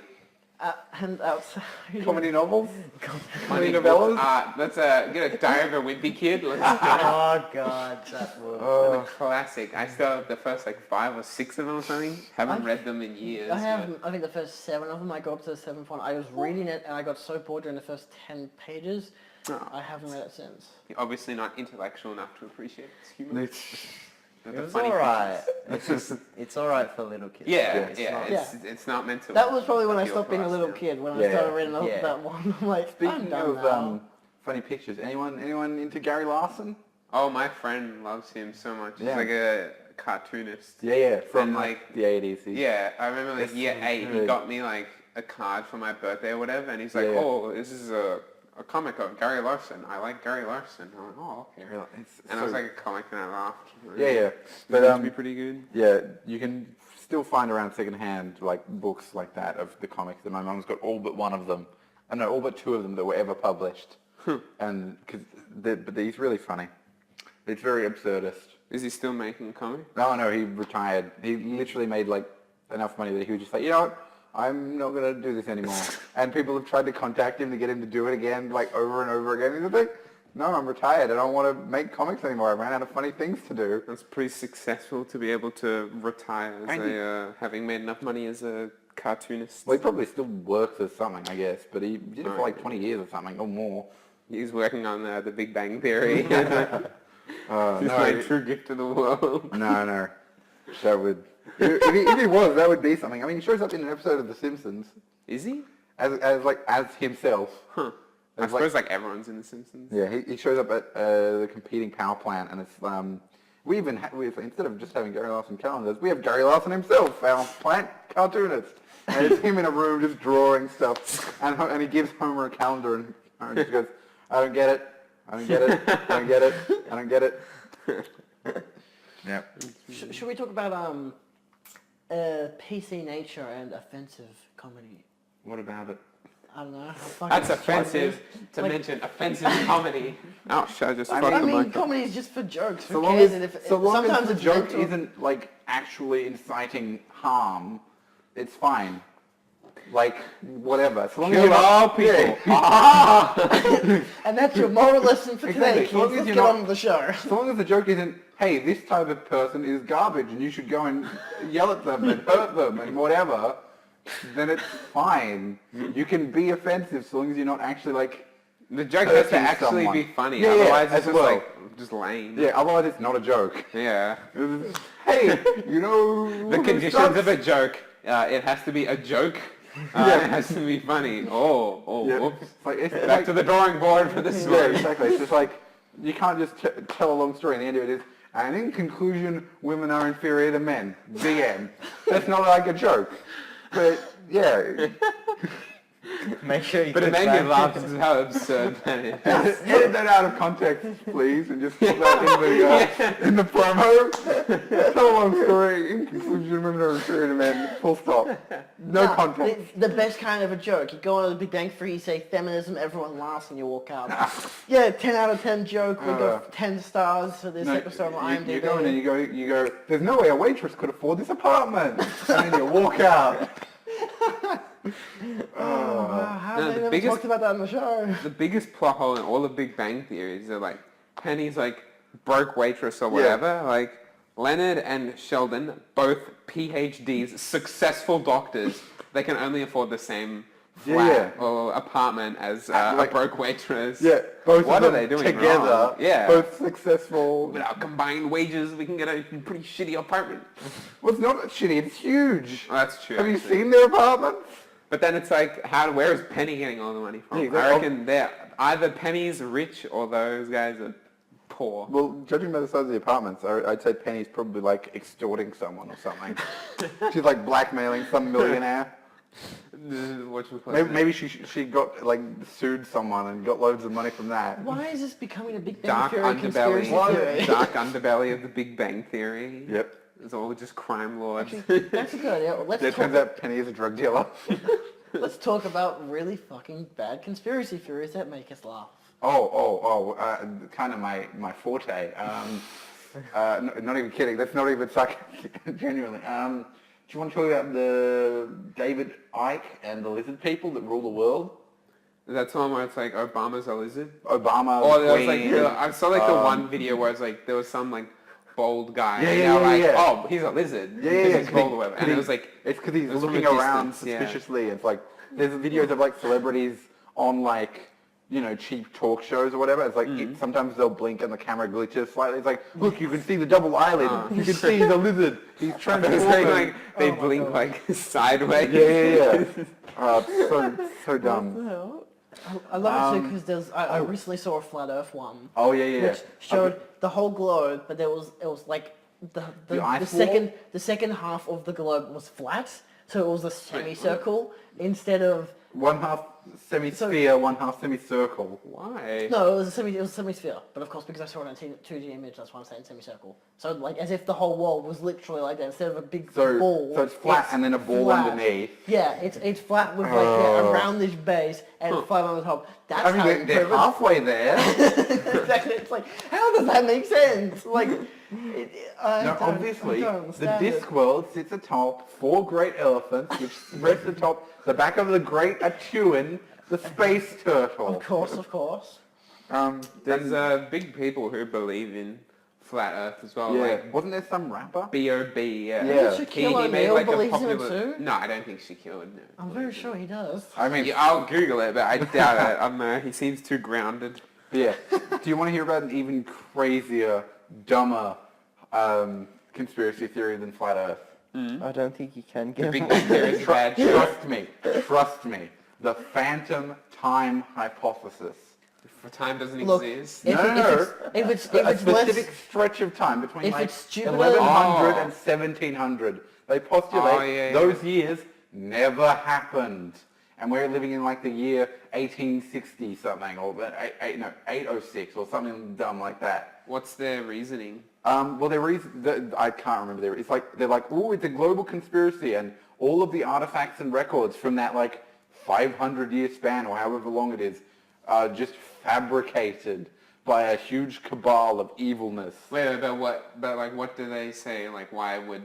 and outside comedy novels, comedy Books, novellas. let's get a Diary of a Wimpy Kid. Let's go. Oh god, that was... A classic. I still have the first like 5 or 6 of them or something. Haven't read them in years. I have, I think the first 7 of them. I got up to the 7th one. I was reading it and I got so bored during the first 10 pages. Oh. I haven't read it since. You're obviously not intellectual enough to appreciate its humor. It was alright. It's alright for little kids. Yeah, It's it's not meant to. That was probably when I appeal stopped for being a us, little yeah. kid, when I Yeah. started reading Yeah. that one. I'm like, I'm Speaking done of now. funny pictures, anyone into Gary Larson? Oh, my friend loves him so much. He's Yeah. like a cartoonist. Yeah, from And, like the 80s. Yeah, I remember like It's year 8, he really- got me like a card for my birthday or whatever, and he's like, Yeah. oh, this is a comic of Gary Larson. I like Gary Larson. I'm like, oh, okay. And it was like a comic and I laughed. Yeah. But But to be pretty good. yeah, you can still find around secondhand like books like that of the comics. And my mum's got all but one of them. I know all but 2 of them that were ever published. And but he's really funny. It's very absurdist. Is he still making comics? No, he retired. He literally made like enough money that he was just like, you know what? I'm not going to do this anymore. And people have tried to contact him to get him to do it again, like over and over again. He's like, no, I'm retired. I don't want to make comics anymore. I ran out of funny things to do. That's pretty successful to be able to retire as having made enough money as a cartoonist. Well, he probably still works as something, I guess, but he did it for like 20 years or something, or more. He's working on the Big Bang Theory. He's No, my true gift to the world. no. That would... if he was, that would be something. I mean, he shows up in an episode of The Simpsons Is he? as himself. Huh. I suppose like everyone's in The Simpsons. Yeah, he shows up at the competing power plant, and it's we instead of just having Gary Larson calendars, we have Gary Larson himself, our plant cartoonist, and it's him in a room just drawing stuff, and he gives Homer a calendar, and Homer just goes, I don't get it, I don't get it, I don't get it, I don't get it. Yeah. Should we talk about PC nature and offensive comedy? What about it? I don't know. How fucking That's offensive to mention offensive comedy. Oh, shit, I just fucked the I mean, microphone. comedy is just for jokes. So Who long cares? as, If, so long sometimes as the it's joke meant to- isn't like actually inciting harm, it's fine. Like whatever. So long as Kill you're not- all people. Yeah. Ah! And that's your moral lesson for today, Exactly. So long kids. as Let's you're get not- on with the show. So long as the joke isn't, hey, this type of person is garbage and you should go and yell at them and hurt them and whatever, then it's fine. You can be offensive so long as you're not actually like... The joke has to hurting actually someone. be funny, Yeah, otherwise as it's just well. like, just lame. Yeah, otherwise it's not a joke. Yeah. Hey, you know... The who conditions sucks? of a joke, it has to be a joke, Yeah. it has to be funny. Oh, Yeah. whoops. It's like, it's Back like, to the drawing board for this yeah, one. exactly. It's just like, you can't just tell a long story and the end of it is, and in conclusion, women are inferior to men. The end. That's not like a joke. But, yeah. Make sure you But it click made me back. laugh because of how absurd that is. Edit that out of context, please, and just put that in the promo. Tell a long story. In conclusion, women are inferior to men. Full stop. No Nah, context. The best kind of a joke. You go on a Big Bang Theory, you say feminism, everyone laughs, and you walk out. Yeah, 10 out of 10 joke. We got 10 stars for this episode on IMDb. You go in and you go, there's no way a waitress could afford this apartment. And then you walk out. Wow, how No, have the they never biggest- talked about that on the show? The biggest plot hole in all the Big Bang theories are like Penny's like broke waitress or whatever. Like Leonard and Sheldon, both PhDs, successful doctors. They can only afford the same flat or apartment as a broke waitress. Yeah, both What of are them they doing together. wrong? Yeah. Both successful. With our combined wages, we can get a pretty shitty apartment. Well, it's not shitty, it's huge. Oh, that's true. Have you actually. seen their apartments? But then it's like, where is Penny getting all the money from? Yeah, I exactly. reckon they're either Penny's rich or those guys are poor. Well, judging by the size of the apartments, I'd say Penny's probably like extorting someone or something. She's like blackmailing some millionaire. Maybe she got like sued someone and got loads of money from that. Why is this becoming a Big Bang Dark Theory conspiracy theory? dark underbelly of the Big Bang Theory. Yep. It's all just crime lords. That's a good idea. It turns out Penny is a drug dealer. Let's talk about really fucking bad conspiracy theories that make us laugh. Kind of my forte. Not even kidding. That's not even sarcastic. Genuinely. Do you want to talk about the David Icke and the lizard people that rule the world? That's one where it's like Obama's a lizard. Obama, Or the there was like Queen. I saw like the one video where it's like there was some like bald guy. Yeah, and yeah, they were yeah, like, yeah. oh, he's a lizard. Yeah, because yeah, he's bald or whatever. And it was like it's because he's it was from looking a around distance, yeah. suspiciously. It's like there's videos of like celebrities on like cheap talk shows or whatever. It's like sometimes they'll blink and the camera glitches slightly. It's like, look, you can see the double eyelid. You can see the lizard. He's transforming. like they blink like sideways. Yeah. So dumb. I love it too because I recently saw a flat Earth one. Oh yeah. Which showed the whole globe, but it was like the second half of the globe was flat, so it was a semicircle instead of one half semi-sphere, one half semicircle. Why? no, it was a semisphere. But of course, because I saw it on a 2D image, that's why I'm saying semicircle. So like as if the whole world was literally like that instead of a big ball. So it's flat and then a ball flat. underneath. Yeah, it's flat with like a roundish base and flat on the top. That's I mean, how they're halfway there. exactly. It's like, how does that make sense? Like, Obviously, I don't the understand disc world sits atop 4 great elephants, which rests atop the back of the great Atuan, the space turtle. Of course. There's big people who believe in flat Earth as well. Yeah. Like Wasn't there some rapper? B.O.B. Yeah. Yeah. Shaquille O'Neal believes in it too? No, I don't think Shaquille would. I'm very sure he does. I mean, Yeah, I'll Google it, but I doubt it. I don't know. He seems too grounded. yeah. Do you want to hear about an even crazier, dumber conspiracy theory than flat Earth? I don't think you can The get Big Bang Theory is bad. Trust me. The phantom time hypothesis. For time doesn't Look, exist. if it's A less, specific stretch of time between if like it's Jupiter- 1100 Oh. and 1700. They postulate those years never happened. And we're living in like the year 1860 something, or 806 or something dumb like that. What's their reasoning? Well, I can't remember. It's like they're like, oh, it's a global conspiracy, and all of the artifacts and records from that like 500-year span or however long it is are just fabricated by a huge cabal of evilness. Wait, but what? But like, what do they say? Like, why would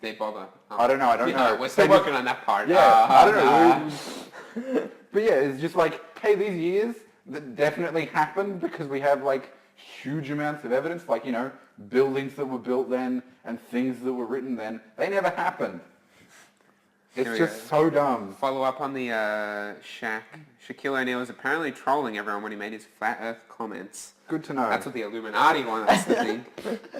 they bother? I don't know. We're still working on that part. Yeah, I don't know. But yeah, it's just like, hey, these years that definitely happened because we have like huge amounts of evidence, like, you know, buildings that were built then and things that were written then. They never happened. It's just so dumb. Follow up on the Shaquille O'Neal was apparently trolling everyone when he made his flat Earth comments. Good to know. That's what the Illuminati want us to think.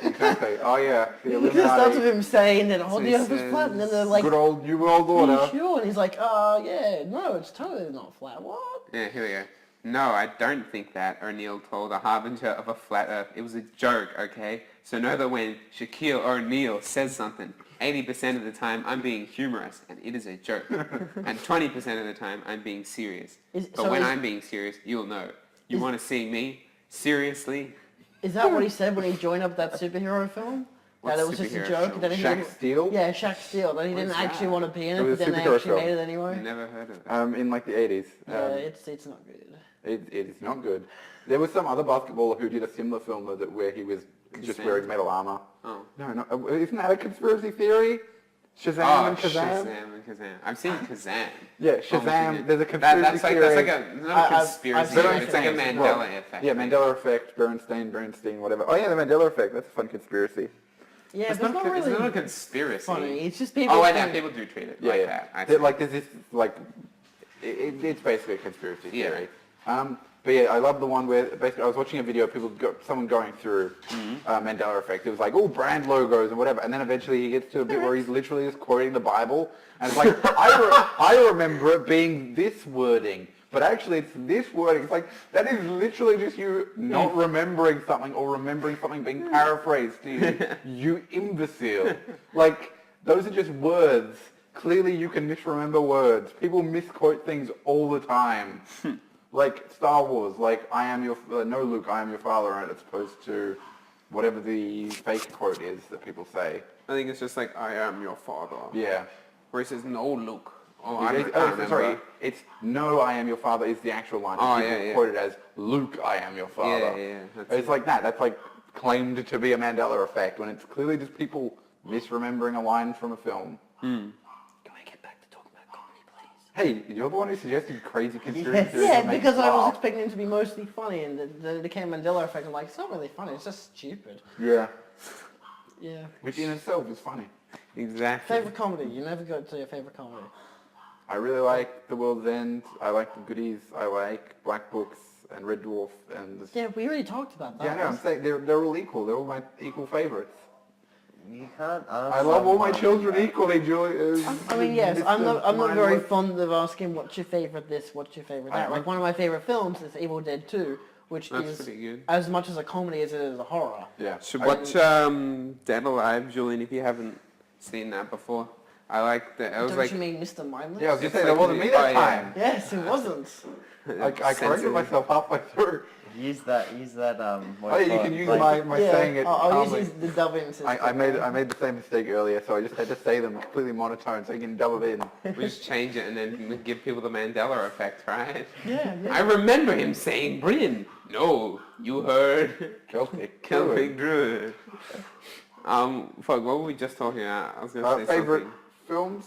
Exactly. Oh yeah, the Illuminati. It starts with him saying that, oh, the Earth is flat, and then they're like, good old New World Order. are you sure? And he's like, yeah, no, it's totally not flat. What? Yeah, here we go. No, I don't think that, O'Neal told a harbinger of a flat Earth. It was a joke, okay? So know that when Shaquille O'Neal says something, 80% of the time I'm being humorous, and it is a joke. And 20% of the time I'm being serious. But when I'm being serious, you'll know. You want to see me? Seriously? Is that what he said when he joined up that superhero film? That it was just a joke? That Shaq Steele? Yeah, Shaq Steele. That he didn't actually want to be in it, but then they actually made it anyway? Never heard of it. In like the 80s. Yeah, it's not good. It is not good. There was some other basketballer who did a similar film where he was just wearing metal armor. Oh. No, isn't that a conspiracy theory? Shazam and Kazam? Shazam and Kazam. I've seen Kazam. Yeah, Shazam. There's a conspiracy theory. That's like not a conspiracy theory. It's like a Mandela Mandela effect. Yeah, Mandela effect, Bernstein, whatever. Oh yeah, the Mandela effect. That's a fun conspiracy. Yeah, it's but not really it's not a conspiracy. funny. It's just people. Oh, I know. People do treat it like that. Like there's this like, it's basically a conspiracy theory. But yeah, I love the one where basically I was watching a video of someone going through Mandela effect. It was like, brand logos and whatever. And then eventually he gets to a bit where he's literally just quoting the Bible. And it's like, I remember it being this wording. But actually it's this wording. It's like, that is literally just you not remembering something or remembering something being paraphrased to you. You imbecile. Like, those are just words. Clearly you can misremember words. People misquote things all the time. Like Star Wars, like no Luke, I am your father, right, as opposed to whatever the fake quote is that people say. I think it's just like, I am your father. Yeah. Where he says, no Luke. Oh, sorry, it's no, I am your father is the actual line. People quote it as Luke, I am your father. Yeah. It's like that. That's like claimed to be a Mandela effect when it's clearly just people misremembering a line from a film. Hey, you're the one who suggested crazy conspiracy theories. Yeah, because I was expecting it to be mostly funny, and then it became Mandela effect. I'm like, it's not really funny. It's just stupid. Yeah. Yeah. Which in itself is funny. Exactly. Favorite comedy? You never go to your favorite comedy. I really like The World's End. I like The Goodies. I like Black Books and Red Dwarf and. Yeah, we already talked about that. Yeah, no, I'm saying they're all equal. They're all my equal favorites. You can't. I love all my children equally, Julie. I mean, yes, I'm not very fond of asking what's your favorite this, what's your favorite that. Like one of my favorite films is Evil Dead 2, which is pretty good. As much as a comedy as it is a horror. Yeah. Should watch Dead Alive, Julian, if you haven't seen that before. I like that. Don't you mean Mr. Mindless? Yeah, I was just saying that wasn't me that time. Yes, it wasn't. I corrected myself halfway through. Use that. You can use my saying it. I'll use the dubbing system. I made the same mistake earlier, so I just had to say them completely monotone so you can dub it in. We just change it and then give people the Mandela effect, right? Yeah. I remember him saying, Bryn, no, you heard Celtic Druid. Fuck, what were we just talking about? I was going to say favorite something. films?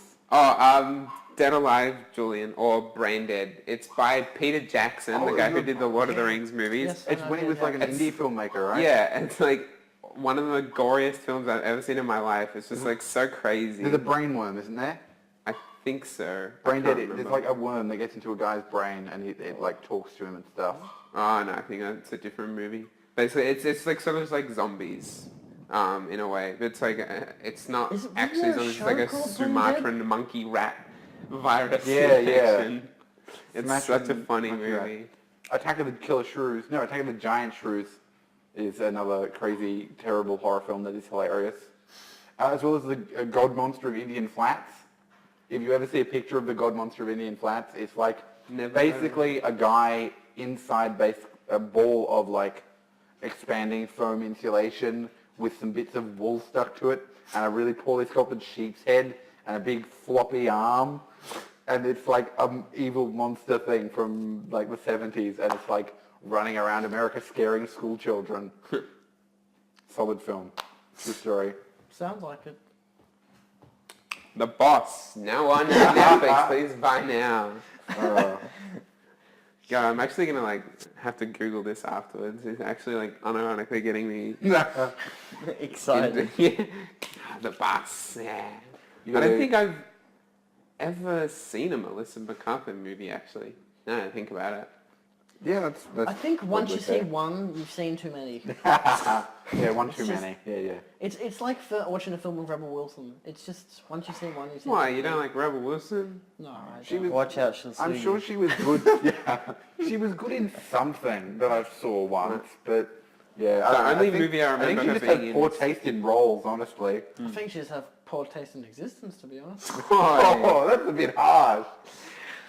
Dead Alive, Julian, or Brain Dead. It's by Peter Jackson, the guy who did the Lord of the Rings movies. Yes, It's when he was like an indie filmmaker, right? Yeah, it's like one of the goriest films I've ever seen in my life. It's just like so crazy. There's a brain worm, isn't there? I think so. Brain Dead, there's like a worm that gets into a guy's brain and it like talks to him and stuff. Oh no, I think it's a different movie. Basically, it's like sort of like zombies. In a way, but it's like it's not actually zombies. It's like a Sumatran monkey rat virus infection. It's such a funny movie. Attack of the Killer Shrews. No, Attack of the Giant Shrews is another crazy, terrible horror film that is hilarious. As well as the God Monster of Indian Flats. If you ever see a picture of the God Monster of Indian Flats, it's like basically a guy inside a ball of like expanding foam insulation with some bits of wool stuck to it and a really poorly sculpted sheep's head and a big floppy arm. and it's like an evil monster thing from like the 70s, and it's like running around America scaring school children. Solid film. True story. Sounds like it. The Boss, now on Netflix. Please buy now. Yeah, I'm actually gonna like have to Google this afterwards. It's actually like unironically getting me excited. Yeah. The Boss. Yeah. I don't think I've ever seen a Melissa McCarthy movie actually. Now that I think about it. Yeah, that's I think once you see one, you've seen too many. Yeah, one too just- many. Yeah. It's like watching a film with Rebel Wilson. It's just once you see one, you see. Why, you don't like Rebel Wilson? No, I She don't. was- Watch out, she'll sue I'm you. sure she was good. Yeah, she was good in something that I saw once, but yeah. The only think- movie I remember I think her she just being had poor in- taste in roles, honestly. I think she just have poor taste in existence, to be honest. Oh, that's a bit harsh.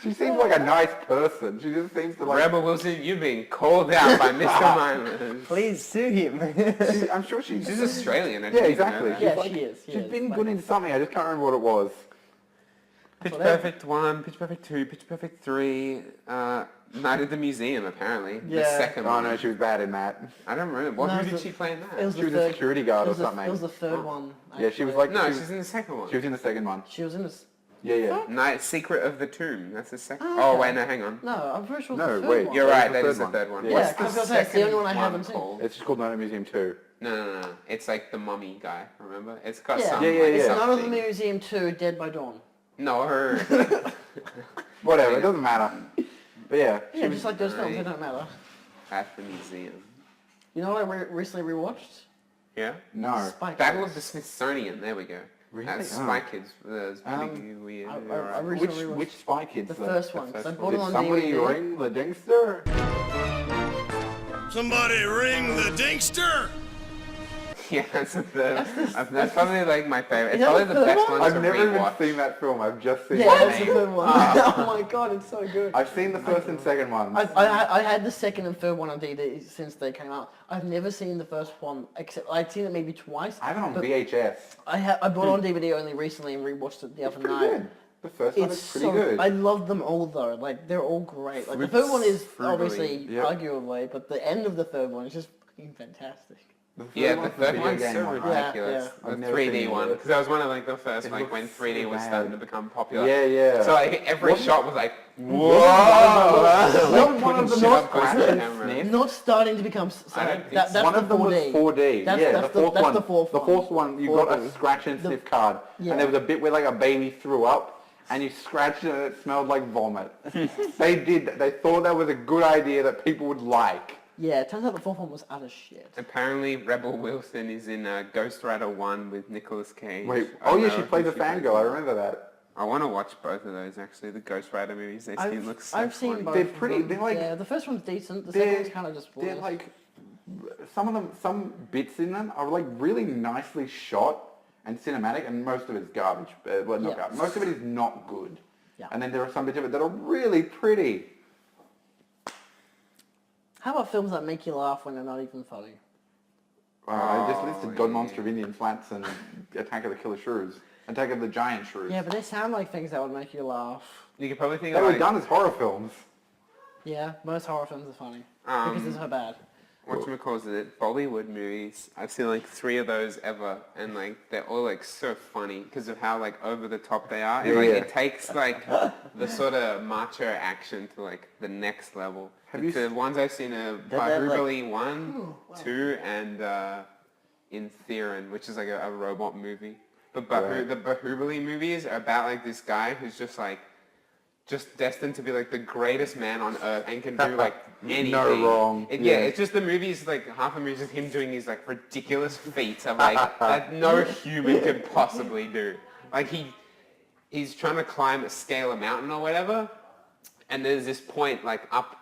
She seems like a nice person. She just seems to like. Rebel Wilson, you're being called out by Mr. Mindless. Please sue him. I'm sure she's. She's Australian. I Yeah, didn't exactly. know that. Yeah, She's like- she is. She's been good in something. I just can't remember what it was. Pitch Whatever. Perfect 1, Pitch Perfect 2, Pitch Perfect 3, Night at the Museum apparently. The Yeah. second Oh one. no, she was bad in that. I don't remember. What No, who did the- she play in that? It was She the was a third. security guard It or was, something. it was the third one. Yeah, she was actually. like. No, she was, she's in the second one. she was in the second one. She was in this. Yeah. Night Secret of the Tomb. That's the second. Oh, Oh okay. wait, no, hang on. No, I'm pretty sure it No, was the third wait, one. You're That was right. the That third is the one. third one. Yeah. Yeah, What's because the I was gonna say, it's the only one I second haven't seen. called? It's just called Night at the Museum 2. No. It's like the mummy guy. Remember? It's got Yeah, some. Yeah, like, It's yeah. none of the something. Museum 2, Dead by Dawn. No, her. Whatever, it doesn't matter. But yeah. she Yeah, was- just like those films, they Right. don't matter. At the museum. You know what I recently rewatched? Yeah. No. Spy Battle Kids. of the Smithsonian. There we go. Really? That's Oh. Spy Kids. That's pretty Um, weird. I Alright. recently watched Which Spy Kids? the though? first one. first 'cause I one. bought it Did on somebody DVD. ring the dingster? Somebody ring the Dinkster! Yeah, that's the third. That's probably like my favorite. It's Is that probably the the third best one? one I've to never even rewatch. seen that film. I've just seen Yeah, the that's the name. third one. Oh my god, it's so good. I've seen the first and second ones. I had the second and third one on DVD since they came out. I've never seen the first one, except I'd seen it maybe twice. I have it on but VHS. I bought it on DVD only recently and rewatched it the other Pretty night. good. The first one It's is pretty so good. I love them all though. Like they're all great. Like the Fruits third one is frugally. obviously Yep. arguably, but the end of the third one is just fucking fantastic. Yeah, the one's third video one's game so one. ridiculous. Yeah. I've The never 3D seen one, it. because that was one of like the first, It like looks when 3D so was bad. starting to become popular. Yeah, yeah. So like every Wasn't- shot was like, Whoa! Not one of the shit not, up close to the camera. not, not starting to become. I don't think that's so. One the of them 4D. was 4D. That's- yeah, that's the fourth that's one. the fourth The one. fourth one, you got a 4D. scratch and The- sniff card, yeah. and there was a bit where like a baby threw up, and you scratched it and it smelled like vomit. They thought that was a good idea that people would like. Yeah, it turns out the fourth one was utter shit. apparently Rebel Wilson is in Ghost Rider 1 with Nicolas Cage. Wait, I oh don't yeah, know she if plays a plays fangirl. I it. remember that. I want to watch both of those actually, the Ghost Rider movies. They seem look so I've seen funny. both. They're of pretty- them. they're like- yeah, the first one's decent. The They're- second one's kind of just. They're boring. like some bits in them are like really nicely shot and cinematic, and most of it's garbage. Well, not Yeah. garbage. Most of it is not good. Yeah. And then there are some bits of it that are really pretty. How about films that make you laugh when they're not even funny? I just listed God yeah. Monster of Indian Flats and Attack of the Killer Shrews. Attack of the Giant Shrews. Yeah, but they sound like things that would make you laugh. You could probably think They of were like, done as horror films. Yeah, most horror films are funny because they're so bad. whatchamacallit, Bollywood movies. I've seen like 3 of those ever, and like they're all like so funny because of how like over the top they are. And Yeah, like yeah. it takes like the sort of macho action to like the next level. Have you The ones I've seen are Don't they have, like- Bahubali 1, 2, and In Theron, which is like a robot movie. But Right. the Bahubali movies are about like this guy who's just like destined to be like the greatest man on earth and can do like anything. No wrong. Yeah, it's just the movie's like half the movie is just him doing these like ridiculous feats of like that no human could possibly do. Like he's trying to scale a mountain or whatever, and there's this point like up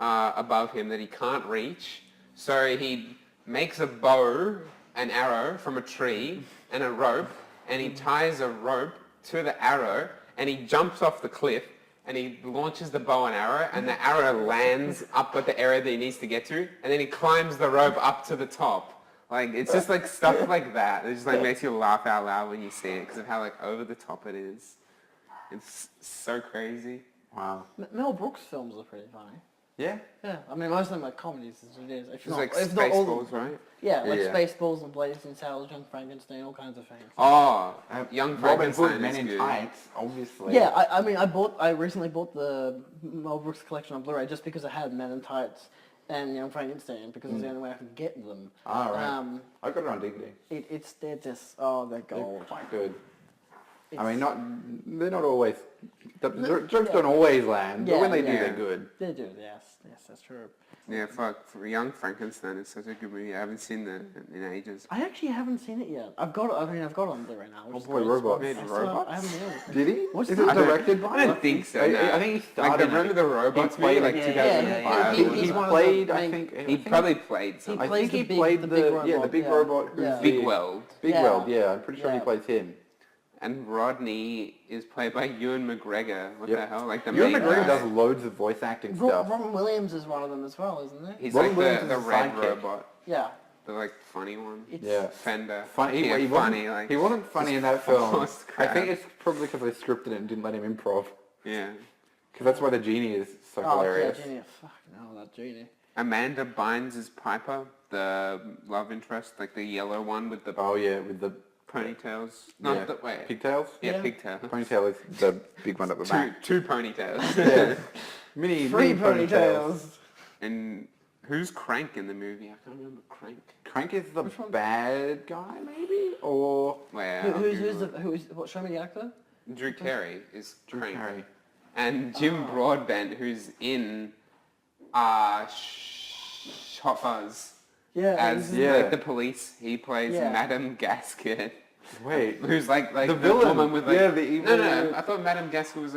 above him that he can't reach. So he makes a bow, an arrow from a tree, and a rope, and he ties a rope to the arrow, and he jumps off the cliff, and he launches the bow and arrow, and the arrow lands up at the area that he needs to get to, and then he climbs the rope up to the top. Like, it's just like stuff like that. It just like makes you laugh out loud when you see it because of how like over the top it is. It's so crazy. Wow. Mel Brooks films are pretty funny. Yeah. Yeah, I mean most of them are comedies as it is. It's like Spaceballs, right? Yeah, like Yeah. Spaceballs and Blazing Saddles, Young Frankenstein, all kinds of things. Oh, Young Robin Frankenstein Hood, Men is in good. Tights, obviously. Yeah, I recently bought the Mel Brooks collection on Blu-ray just because it had Men in Tights and Young Frankenstein because it was the only way I could get them. Ah, right. I got it on DVD. They're just they're gold. They're quite good. I It's- mean, they're not always. The jokes don't always land, but when they do, Yeah. they're good. They do, yes, that's true. Yeah, fuck. For Young Frankenstein is such a good movie. I haven't seen that in ages. I actually haven't seen it yet. I've got it on Blu-ray now. Oh boy, robots. Made I robots? haven't seen it. Did he? What's Is the- it directed by? I don't think so. No. I think he started. Like, remember the robots movie, like yeah, 2005? yeah. He He's one of played. the I main- think. He probably played He something. I plays think he the big- played the big the robot, big yeah. robot who's Yeah. Big the- Weld. Big Yeah. Weld. Yeah, I'm pretty sure he Yeah. plays him. And Rodney is played by Ewan McGregor. What Yep. the hell? Like the Ewan main McGregor guy. does loads of voice acting stuff. Robin Williams is one of them as well, isn't he? He's Robin like Williams the is a red sidekick. robot. Yeah. The like funny one. It's, Yeah. Fender. Funny. Yeah, He funny. wasn't, Like he wasn't funny in that just film. forced I crap. think it's probably because they scripted it and didn't let him improv. Yeah. Because that's why the genie is so hilarious. Yeah, Genie. Fuck no, that Genie. Amanda Bynes is Piper, the love interest, like the yellow one with the Oh yeah, with the ponytails. yeah. Not the wait. pigtails. Yeah, Yeah. pigtails. Ponytail is the big one at the back. Two ponytails. Yeah. Mini Three ponytails. ponytails. And who's Crank in the movie? I can't remember Crank. Crank is the bad guy, maybe, or Where What? Show me the actor. Drew Carey is Drew Crank. Carey. And Jim Broadbent, who's in Hot Fuzz Yeah. as Yeah. like the police. He plays Yeah. Madame Gasket, Wait, who's like the villain. woman with like Yeah, the evil. no. I thought Madame Gasket was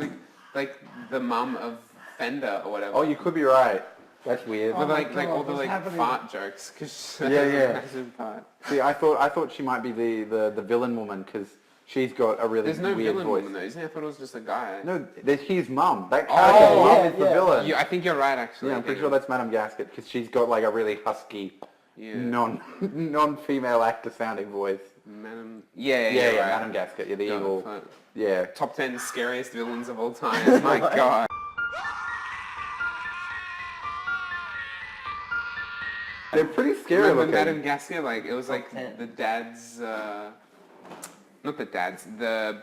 like the mum of Fender or whatever. Oh, you could be right. That's weird. Oh With my like God, all the what's like happening? fart jokes because Yeah, yeah. massive part. See, I thought she might be the villain woman because she's got a really There's no weird villain voice. woman though, isn't it? I thought it was just a guy. No, there's his mum. That Oh, character's mum yeah, is the yeah. villain. I think you're right actually. Yeah, I'm pretty sure that's Madame Gasket because she's got like a really husky, Yeah. non-female actor sounding voice. Madame. Yeah, Yeah, right. Madame Gasket. Yeah, the God, evil. fuck. Yeah. Top 10 scariest villains of all time. My God. They're pretty scary Remember looking. Madame Gasket? Like it was like 10. the dad's, not the dad's, the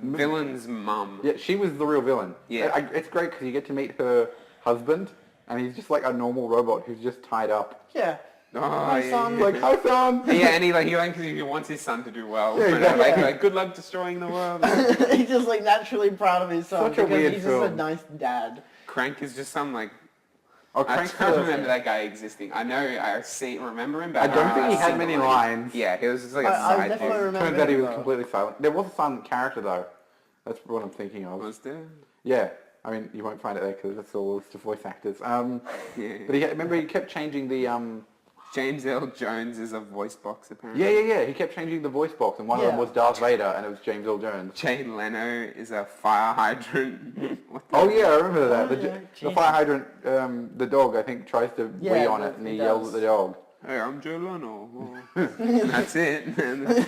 villain's mum. Yeah, she was the real villain. Yeah. It's great because you get to meet her husband, and he's just like a normal robot who's just tied up. Yeah. Oh, My yeah, son, yeah. Like, hi, son. Yeah, and he wants his son to do well. Yeah, You know, exactly. like good luck destroying the world. He's just like naturally proud of his son Such a because weird he's just a film. nice dad. Crank is just some like. Oh, I Crank's can't the- remember that guy existing. I know remember him, but I don't think he I've had seen many him. lines. Yeah, he was just like a I side definitely dude. remember. Turns out he him, was though. completely silent. There was a silent character though. That's what I'm thinking of. Was there? Yeah. I mean, you won't find it there because that's all a list of voice actors. Yeah. But remember he kept changing the James L. Jones is a voice box apparently. Yeah. He kept changing the voice box, and one of them Yeah. was Darth Vader, and it was James Earl Jones. Jay Leno is a fire hydrant. What the- Oh yeah, I remember that. Oh, The, yeah. the Jesus. fire hydrant, the dog, I think, tries to Yeah, wee on it, and he he yells does. at the dog. Hey, I'm Jay Leno. Oh. That's it.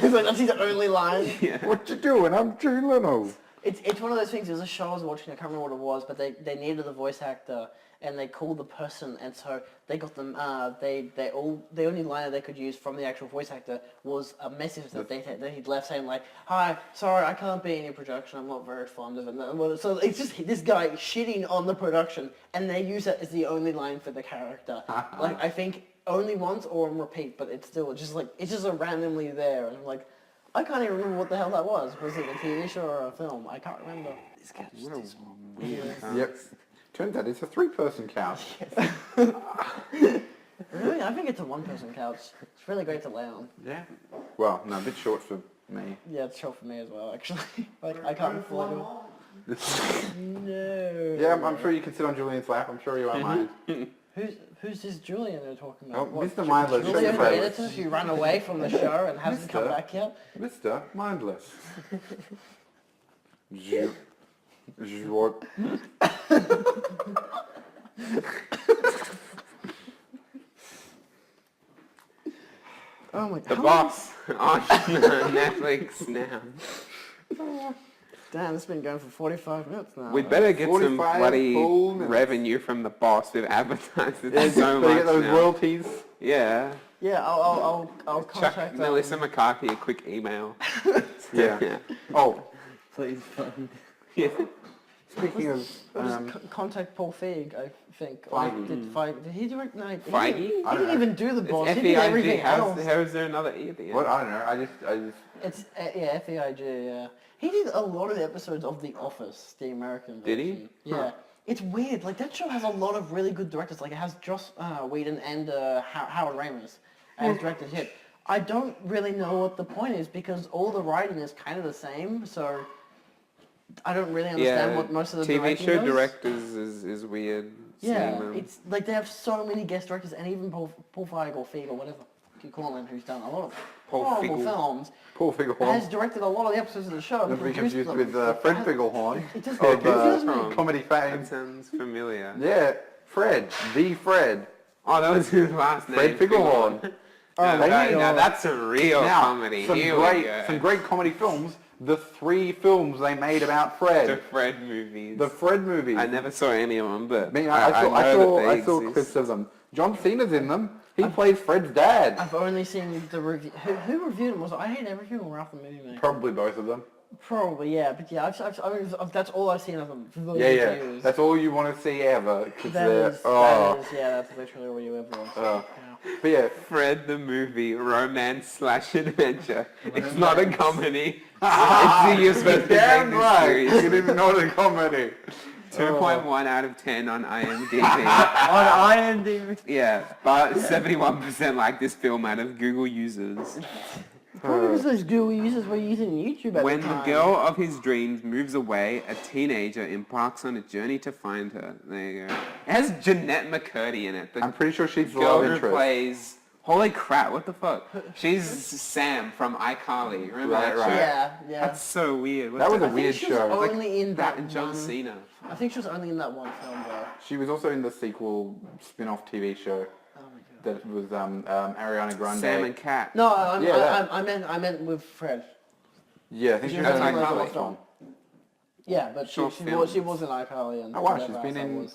He's like, that's his only line. Yeah. What you doing? I'm Jay Leno. It's one of those things. There's a show I was watching. I can't remember what it was, but they needed a voice actor, and they called the person, and so they got them. The only line that they could use from the actual voice actor was a message that he'd left saying like, "Hi, sorry, I can't be in your production. I'm not very fond of it." So it's just this guy shitting on the production, and they use it as the only line for the character. Like I think only once or on repeat, but it's still just like it's just a randomly there, and I'm like. I can't even remember what the hell that was. Was it a TV show or a film? I can't remember. What a weird Yep. Turns out it's a 3-person couch. Really? I think it's a one-person couch. It's really great to lay on. Yeah. Well, no, a bit short for me. Yeah, it's short for me as well, actually. Like, I can't afford it. No. Yeah, I'm sure you can sit on Julian's lap. I'm sure you won't mind. Who's this Julian they're talking Oh, about? What, Mr. Mindless, show Julian, your the face. editor who ran away from the show and hasn't come Mister? back yet? Mr. Mindless. Ju- Ju- Oh my The god. Boss on Netflix now. Damn, it's been going for 45 minutes now. We'd better get some 45 bloody full minutes. revenue from the boss. We've advertised it Yeah, so better much get those now. royalties. Yeah. Yeah, I'll Chuck contact Melissa McCarthy a quick email. Yeah. Oh, Please fund. Yeah. speaking of... We'll just contact Paul Feig, I think. Feige. Did he direct? No, Feige? He I don't didn't know. even do the boss. He did F-E-I-G. everything else. How is there another E at the end? what? I don't know. I just... It's Feig. Yeah, he did a lot of episodes of The Office, the American version. Did he? Yeah. Huh. It's weird. Like that show has a lot of really good directors. Like it has Joss Whedon and Howard Ramis as directed hit. I don't really know what the point is because all the writing is kind of the same. So I don't really understand what most of the TV directing show does. directors is weird. Yeah, seeing them. it's like they have so many guest directors, and even Paul Feig or Feig or whatever you call him, who's done a lot of Paul horrible Feig. films, Paul has Figglehorn. directed a lot of the episodes of the show. Not to be produced confused them. with Fred Figglehorn It just of confuses me. comedy fame. That sounds familiar. Yeah, Fred. The Fred. Oh, that was his last name. Fred Figglehorn. Now, my now God. that's a real Now, comedy. some Here we great go. comedy films. The 3 films they made about The Fred. Fred movies. The Fred movies. I never saw any of them, but I mean, I I know that they saw exist. clips of them. John Cena's in them. He plays Fred's dad. I've only seen the review. Who reviewed them? Was it I Hate Everything or Ralph the Movie Maker? Probably both of them. Probably, yeah. But yeah, that's all I've seen of them. Those Yeah. reviews. That's all you want to see ever. 'Cause That they're- is, oh. that's literally all you ever want. Oh. Yeah. But yeah, Fred the movie, romance/adventure. It's not a comedy. It's you're supposed to take damn this right. serious. It is not a comedy. 2.1 out of 10 on IMDb. On IMDb. Yeah, but 71% like this film out of Google users. Probably because those Google users were using YouTube at When the the time. girl of his dreams moves away, a teenager embarks on a journey to find her. There you go. It has Jeanette McCurdy in it. The I'm pretty sure she's the girl love who interest. plays... Holy crap, what the fuck? She's Sam from iCarly. Remember Right, that right. show? Yeah, yeah. That's so weird. That was a I think weird she was show. only in That that and John one. Cena. I think she was only in that one film though. She was also in the sequel spin-off TV show Oh my god. that was Ariana Grande. Sam and Cat. No, Yeah, that. I meant with Fred. Yeah, I think she was That's only in the iCarly. first one. Yeah, but Short she films. was in iCarly and Oh wow, whatever she's been else in that was.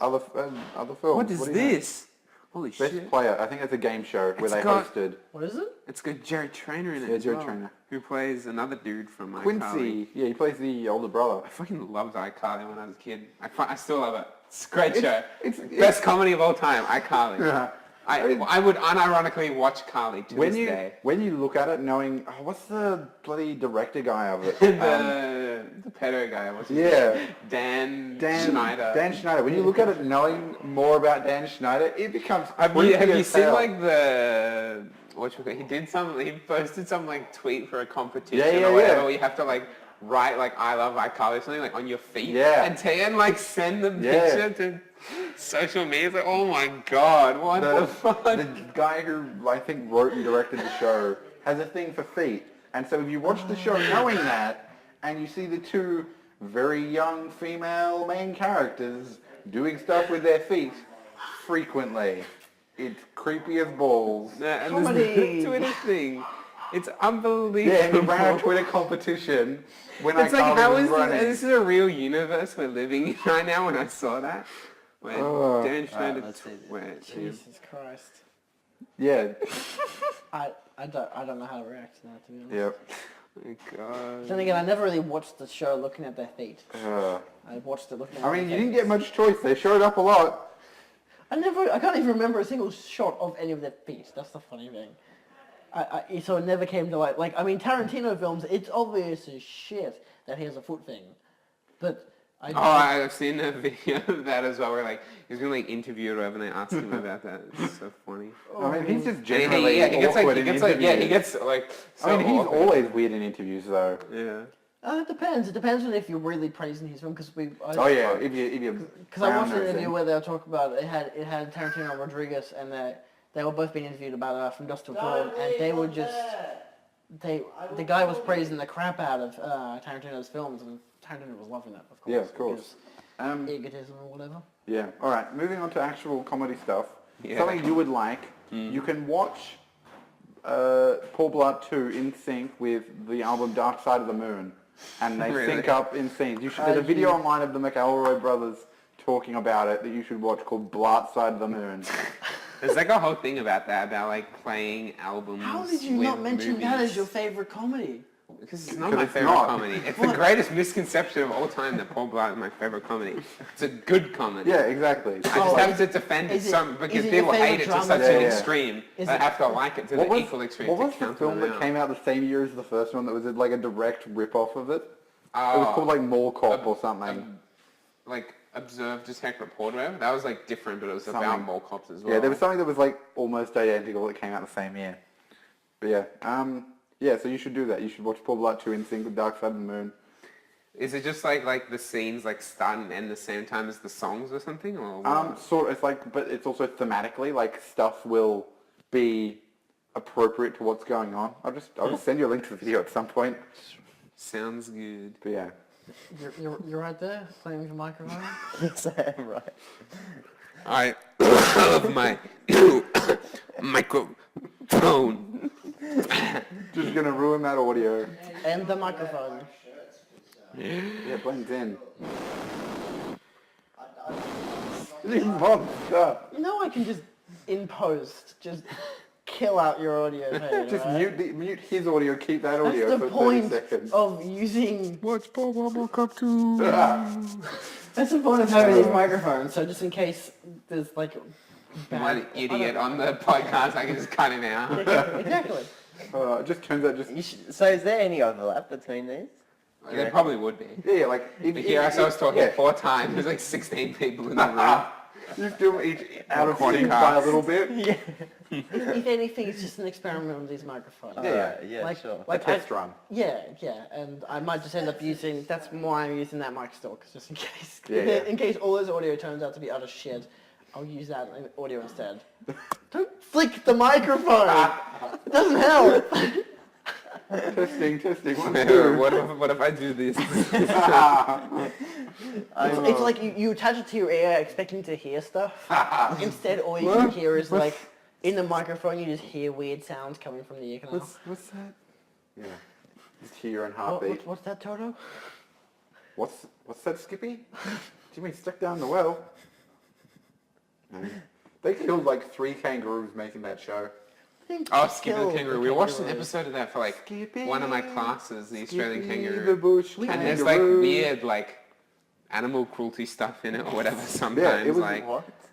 other films. What is do you know? this? Holy Best shit. Player. I think it's a game show where It's they got- hosted. What is it? It's got Jerry Trainer in it. Yeah, as Jerry well, Trainer. Who plays another dude from iCarly. Quincy. Yeah, he plays the older brother. I fucking loved iCarly when I was a kid. I still love it. It's a great show. It's Best comedy of all time, iCarly. Yeah. I would unironically watch Carly to When this you day. when you look at it, knowing what's the bloody director guy of it? the pedo guy, what's his Yeah. name? Dan Dan Schneider. Dan Schneider. When you look at it, knowing more about Dan Schneider, it becomes. Have creepy you as seen hell. like the he posted some like tweet for a competition Yeah, or whatever yeah. where you have to like write like I love iCarly or something like on your feet Yeah. and like send the Yeah. picture to social media. It's like, oh my god, what the fuck? The guy who I think wrote and directed the show has a thing for feet, and so if you watch the show knowing that, and you see the two very young female main characters doing stuff with their feet frequently, it's creepy as balls. Yeah, and Comedy. this Twitter thing. It's unbelievable. Yeah, he ran a Twitter competition when It's like, how was is this, running. this is a real universe we're living in right now when I saw that? Where Oh. Dan Schneider, let's see this. where, Jesus Christ. Yeah, I don't know how to react to that, to be honest. yeah. oh god. Then again, I never really watched the show looking at their feet. I watched it looking at I mean, their you didn't faces. get much choice. They showed up a lot. I can't even remember a single shot of any of their feet. That's the funny thing. So it never came to like, I mean, Tarantino films, it's obvious as shit that he has a foot thing. But I've seen a video of that as well where like he's being like interviewed or whatever and they ask him about that. It's so funny. I mean, he's just And generally he gets awkward he in gets like interviews. he gets like so I mean, he's awkward. always weird in interviews, though. Yeah. it depends. It depends on if you're really praising his film, because Oh yeah, if you. Because I watched an interview where they were talking about it had Tarantino and Rodriguez, and they were both being interviewed about From Dusk Till Dawn, and they were just the guy was praising the crap out of Tarantino's films, and Tarantino was loving it, of course. Yeah, of course. because egotism or whatever. Yeah. All right. Moving on to actual comedy stuff. Yeah. Something you would like. You can watch Paul Blart 2 in sync with the album Dark Side of the Moon and they Really? sync up in scenes. There's a video online of the McElroy brothers talking about it that you should watch called Blartside the Moon. There's like a whole thing about that, about like playing albums. How did you with not mention that movies. as your favorite comedy? Because it's not my favorite not. comedy. It's the greatest misconception of all time that Paul Blart is my favorite comedy. It's a good comedy. Yeah, exactly. I just have to defend it because is it your people hate favourite it to drama? such Yeah, an yeah. extreme. They have to like it to the equal extreme What to was the count film them that out. came out the same year as the first one that was like a direct rip-off of it? It Oh, was called like Mall Cop or something. like Observe, Detect, Report, whatever. That was like different, but it was about mall cops as well. Yeah, there was something that was like almost identical that came out the same year. But yeah, so you should do that. You should watch Paul Blart 2 in sync with Dark Side of the Moon. Is it just like the scenes like start and end the same time as the songs or something? Or what? Sort of, it's like, but it's also thematically, like stuff will be appropriate to what's going on. I'll just send you a link to the video at some point. Sounds good. But yeah. You're right there, playing with the microphone. Yes, I am right. I love my new microphone. Just gonna ruin that audio. And the microphone. Yeah, blends in. You monster! You know I can just, in post, just kill out your audio pain, Just right? mute his audio, keep that audio That's the for 30 point seconds. of using... What's Paul Blart up to? That's the point of having these microphones, so just in case there's like... I'm an idiot on the podcast, I can just cut it out. Exactly. It just turns out So is there any overlap between these? There probably would be. yeah, like But here I was talking 4 times, there's like 16 people in the room. Just do them each out of Recording sync by a little bit. Yeah. If anything, it's just an experiment with these microphones. Yeah, sure. A test run. Yeah, and I might just end up using, that's why I'm using that mic still, just in case. Yeah, yeah. In case all this audio turns out to be utter shit, I'll use that audio instead. Don't flick the microphone! It doesn't help! Testing. 1, 2. What if I do this? It's like you attach it to your ear expecting to hear stuff. Instead, all you can hear is like, in the microphone, you just hear weird sounds coming from the ear canal. What's that? Yeah. Just hear your own Oh, heartbeat. what's that, Toto? What's that, Skippy? Do you mean stuck down the well? No. They killed like 3 kangaroos making that show. Oh, Skippy the Kangaroo. We watched an episode of that for like Skippy, one of my classes, the Australian Skippy Kangaroo. the bush And there's like weird like animal cruelty stuff in it or whatever sometimes. Yeah, it was like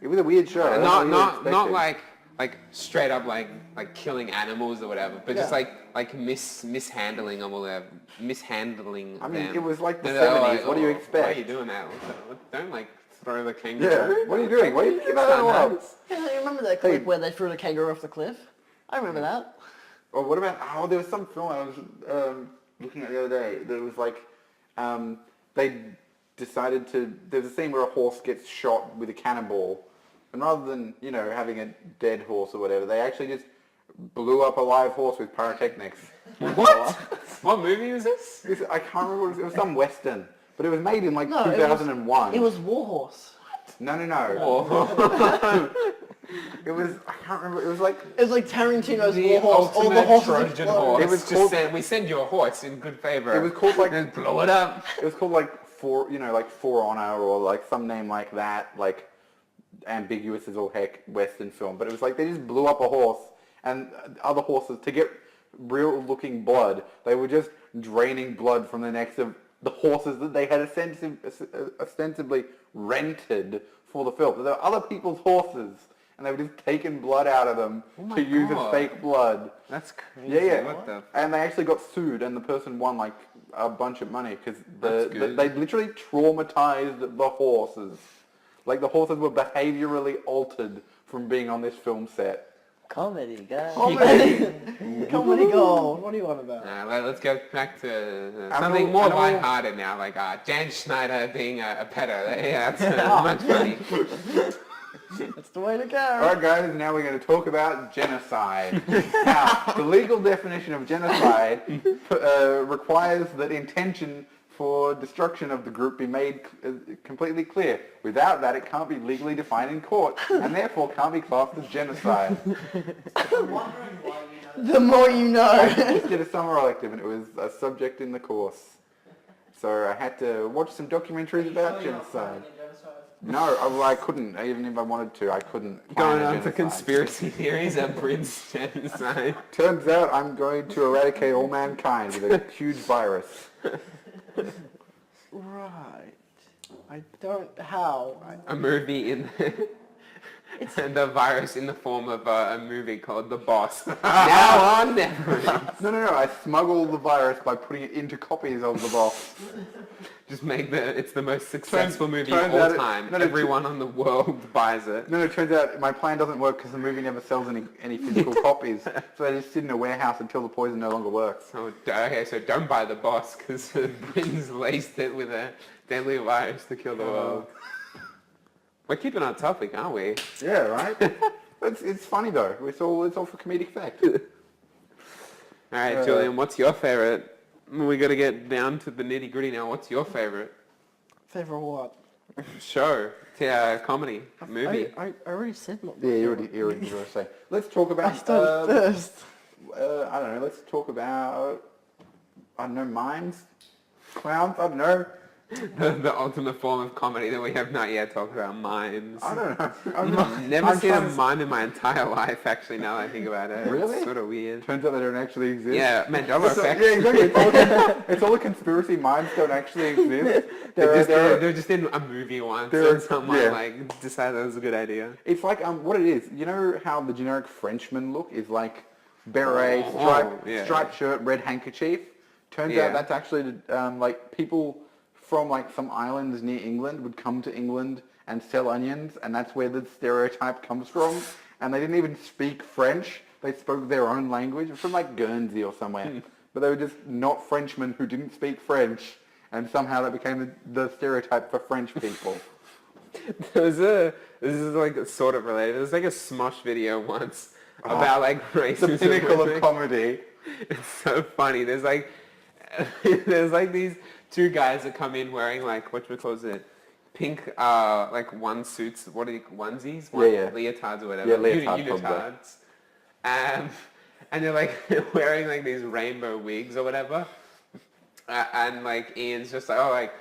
It was a weird show. That's what you not expected. like straight up like killing animals or whatever, but just like mishandling them or mishandling I mean, them. it was like the And they're 70s. What do you Why expect? are you doing that? Don't like throw the kangaroo. Yeah. What are you doing? Why are you picking that up? Yeah, you remember that clip where they threw the kangaroo off the cliff? I remember that. Or what about? Oh, there was some film I was looking at the other day. That was like they decided to. There's a scene where a horse gets shot with a cannonball, and rather than having a dead horse or whatever, they actually just blew up a live horse with pyrotechnics. What? What movie was this? I can't remember. What it was. It was some western, but it was made in like No, 2001. It was Warhorse. No. It was. I can't remember. It was like. It was like Tarantino's The Warhorse. All the ultimate horses Trojan exploded. horse. It was just called- we send you a horse in good favor. It was called like. Then blow it up. It was called like For Honor or like some name like that, like ambiguous as all heck Western film. But it was like they just blew up a horse and other horses to get real looking blood. They were just draining blood from the necks of the horses that they had ostensibly rented for the film. So there were other people's horses and they were just taking blood out of them to use as fake blood. That's crazy. Yeah. What the? And they actually got sued, and the person won like a bunch of money because good. they literally traumatized the horses. Like the horses were behaviorally altered from being on this film set. Comedy, guys. Comedy gold. What do you want about? Let's go back to something more lighthearted now, like Jan Schneider being a pedo. Yeah, that's much funny. That's the way to go. Alright guys, now we're going to talk about genocide. Now, the legal definition of genocide requires that intention for destruction of the group be made completely clear. Without that, it can't be legally defined in court, and therefore can't be classed as genocide. The more you know. I just did a summer elective, and it was a subject in the course. So I had to watch some documentaries about genocide. No, I couldn't. Even if I wanted to, I couldn't. Going on to conspiracy theories of Britain's genocide. Turns out I'm going to eradicate all mankind with a huge virus. Right. I don't... How? A movie in... And the virus in the form of a movie called The Boss. Now on Netflix. No. I smuggle the virus by putting it into copies of The Boss. Just it's the most successful movie of all time. Everyone on the world buys it. No, it turns out my plan doesn't work because the movie never sells any physical copies. So they just sit in a warehouse until the poison no longer works. So don't buy The Boss because Britain's laced it with a deadly virus to kill the world. We're keeping on topic, aren't we? Yeah, right? It's funny though. It's all for comedic effect. Alright, Julian, what's your favourite? We got to get down to the nitty gritty now. What's your favourite? Favorite what? Show. Comedy. Movie. I already said what. Yeah, you already say. Let's talk about... I started first. I don't know. Let's talk about... I don't know, mimes? Clowns? I don't know. The ultimate form of comedy that we have not yet talked about, mimes. I don't know. I've never seen a mime in my entire life, actually, now that I think about it. Really? It's sort of weird. Turns out they don't actually exist. Yeah, Mandela effect. Yeah, exactly. It's all the conspiracy mimes don't actually exist. They're just in a movie once and someone decided that was a good idea. It's like what it is. You know how the generic Frenchman look is like beret, striped shirt, red handkerchief? Turns out that's actually like people from like some islands near England would come to England and sell onions, and that's where the stereotype comes from. And they didn't even speak French. They spoke their own language. It was from like Guernsey or somewhere. But they were just not Frenchmen who didn't speak French, and somehow that became the stereotype for French people. This is like sort of related. There's like a Smosh video once about like racism. The pinnacle of comedy. It's so funny. There's like these two guys that come in wearing like, whatchamacallit, pink like one suits, what are they, onesies? Leotards or whatever. Yeah, leotards. And they're like wearing like these rainbow wigs or whatever. And like Ian's just like,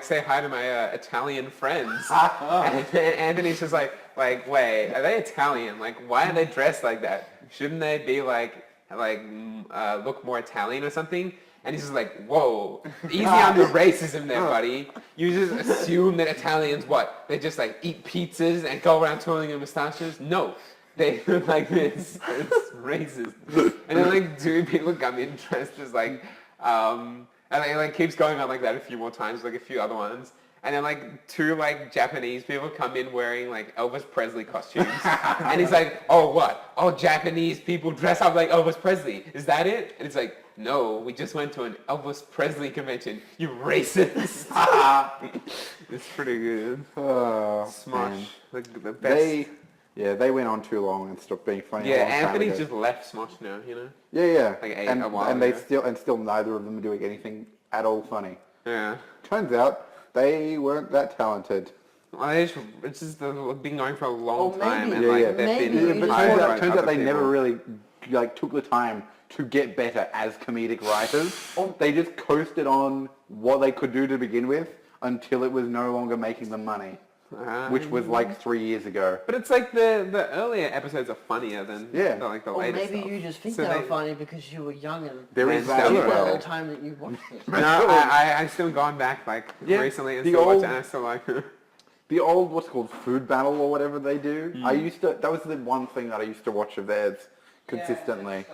say hi to my Italian friends. And then Anthony's just like, wait, are they Italian? Like, why are they dressed like that? Shouldn't they be like look more Italian or something? And he's just like, whoa, easy on the racism there, buddy. You just assume that Italians, they just like eat pizzas and go around twirling their mustaches? No, they like it's racist. And then like two people come in dressed as like, and it like keeps going on like that a few more times, like a few other ones. And then like two like Japanese people come in wearing like Elvis Presley costumes. And he's like, oh what? Oh, Japanese people dress up like Elvis Presley. Is that it? And it's like, no, we just went to an Elvis Presley convention. You racist. It's pretty good. Smosh. Like the best. They went on too long and stopped being funny. Yeah, Anthony just left Smosh now, you know? Yeah. Like a while ago. And still neither of them are doing anything at all funny. Yeah. Turns out they weren't that talented. Well, it's just been going for a long time, and turns out they never really like took the time to get better as comedic writers. They just coasted on what they could do to begin with until it was no longer making them money, which was like 3 years ago. But it's like the earlier episodes are funnier than like the later maybe stuff. you just think they were funny because you were young and there is that as well. The time that you watched it. No, I still gone back like recently and still watch it, and I still like it. The old, what's it called, food battle or whatever they do. That was the one thing that I used to watch of theirs consistently.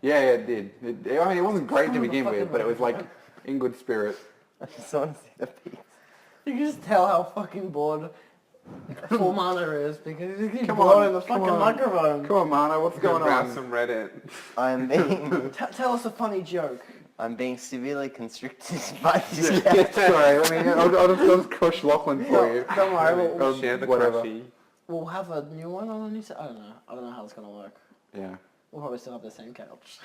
Yeah, it did. I mean, it wasn't great to begin with, but it was like in good spirit. I just want to see the piece. You can just tell how fucking bored full Mana is because he keeps blowing the fucking microphone. Come on, Mana, what's going on? Some Reddit. I'm being... Tell us a funny joke. I'm being severely constricted by this guy. Sorry, I'll just crush Lachlan for you. Don't worry, we'll share the whatever. crushy. We'll have a new one on a new set. I don't know how it's gonna work. Yeah. We'll probably still have the same couch.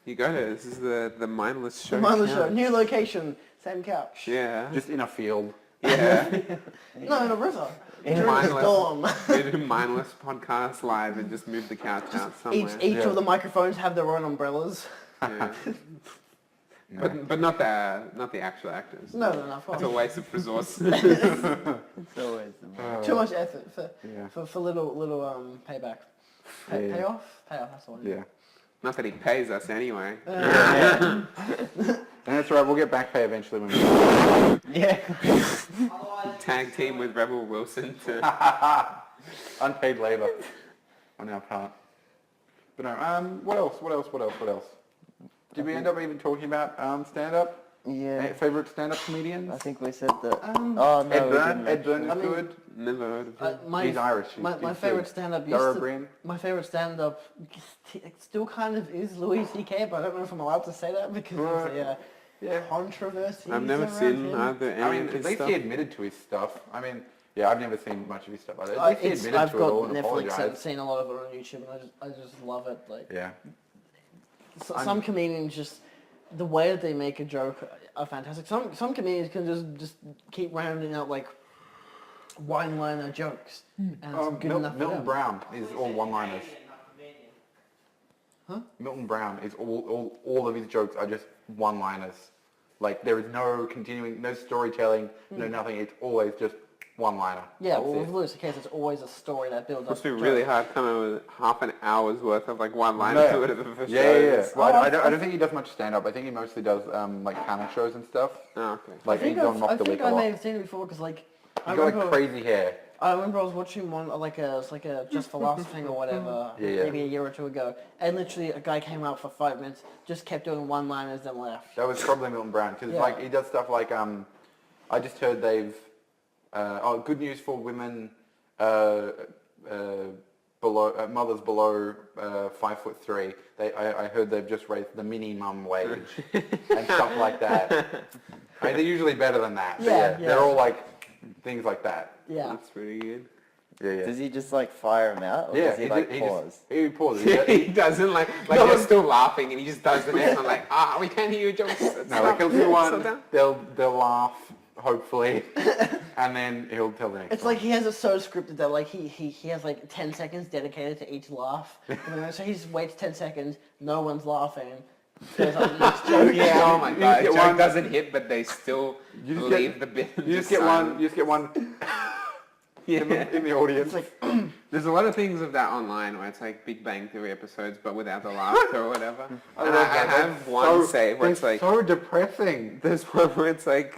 You got it. This is the Mindless Show. The Mindless Show. New location, same couch. Yeah. Just in a field. Yeah. No, in a river. During the storm. We do Mindless podcast live and just move the couch out somewhere. Each of the microphones have their own umbrellas. Yeah. But not the actual actors. No, of course. It's a waste of resource. It's always the most. Too much effort for little payback. Payoff? Payoff, that's the one. Yeah. Not that he pays us anyway. And that's right, we'll get back pay eventually when we Yeah. Tag team with Rebel Wilson to... unpaid labour on our part. But no, what else? Did we end up even talking about stand-up? Yeah. Favourite stand-up comedians? I think we said that. Ed Byrne is good. Never heard of him. He's Irish. My favourite stand-up my favourite stand-up still kind of is Louis C.K., but I don't know if I'm allowed to say that because of the controversy. I've never seen either any of at his least stuff. he admitted to his stuff. I mean, yeah, I've never seen much of his stuff. At least he admitted I've to it all got and Netflix and apologised. seen a lot of it on YouTube, and I just love it. Like, Yeah. some comedians just the way that they make a joke are fantastic. Some comedians can just keep rounding out like one-liner jokes, and it's good enough for Milton them. Brown is all one-liners. Huh? Milton Brown is all of his jokes are just one-liners. Like there is no continuing, no storytelling, no nothing. It's always just one-liner. Yeah, That's well, it. with Louis C.K., it's always a story that builds up. Must be the really joke. hard coming up with half an hour's worth of like one line No. to it of a show. Yeah. Well, I don't think he does much stand-up. I think he mostly does like panel shows and stuff. Oh, okay. Like he's on Mock the Week a I may lot. have seen it before because like He's got like crazy hair. I remember I was watching one like a Just for Laughs thing or whatever, Yeah. maybe a year or two ago, and literally a guy came out for 5 minutes, just kept doing one-liners, then left. That was probably Milton Brown because Yeah. like he does stuff like I just heard they've good news for women below mothers below 5'3". I heard they've just raised the minimum wage and stuff like that. I mean, they're usually better than that. But Yeah. they're all like things like that. Yeah. That's pretty good. Yeah. Does he just like fire him out, or Yeah, does he like pause? He pauses. He doesn't like they're still laughing and he just does the next one like, we can't hear your jokes. No, like he'll do Slow one, down. they'll laugh, hopefully, and then he'll tell the next It's one. like he has it so scripted that like he has like 10 seconds dedicated to each laugh. So he just waits 10 seconds, no one's laughing. Goes on to the next joke. Yeah, oh my god, get joke one- doesn't hit but they still You just leave get- the bit. You just get one in the audience. It's like, There's a lot of things of that online where it's like Big Bang Theory episodes but without the laughter or whatever. And I have one save where it's like so depressing. there's one where it's like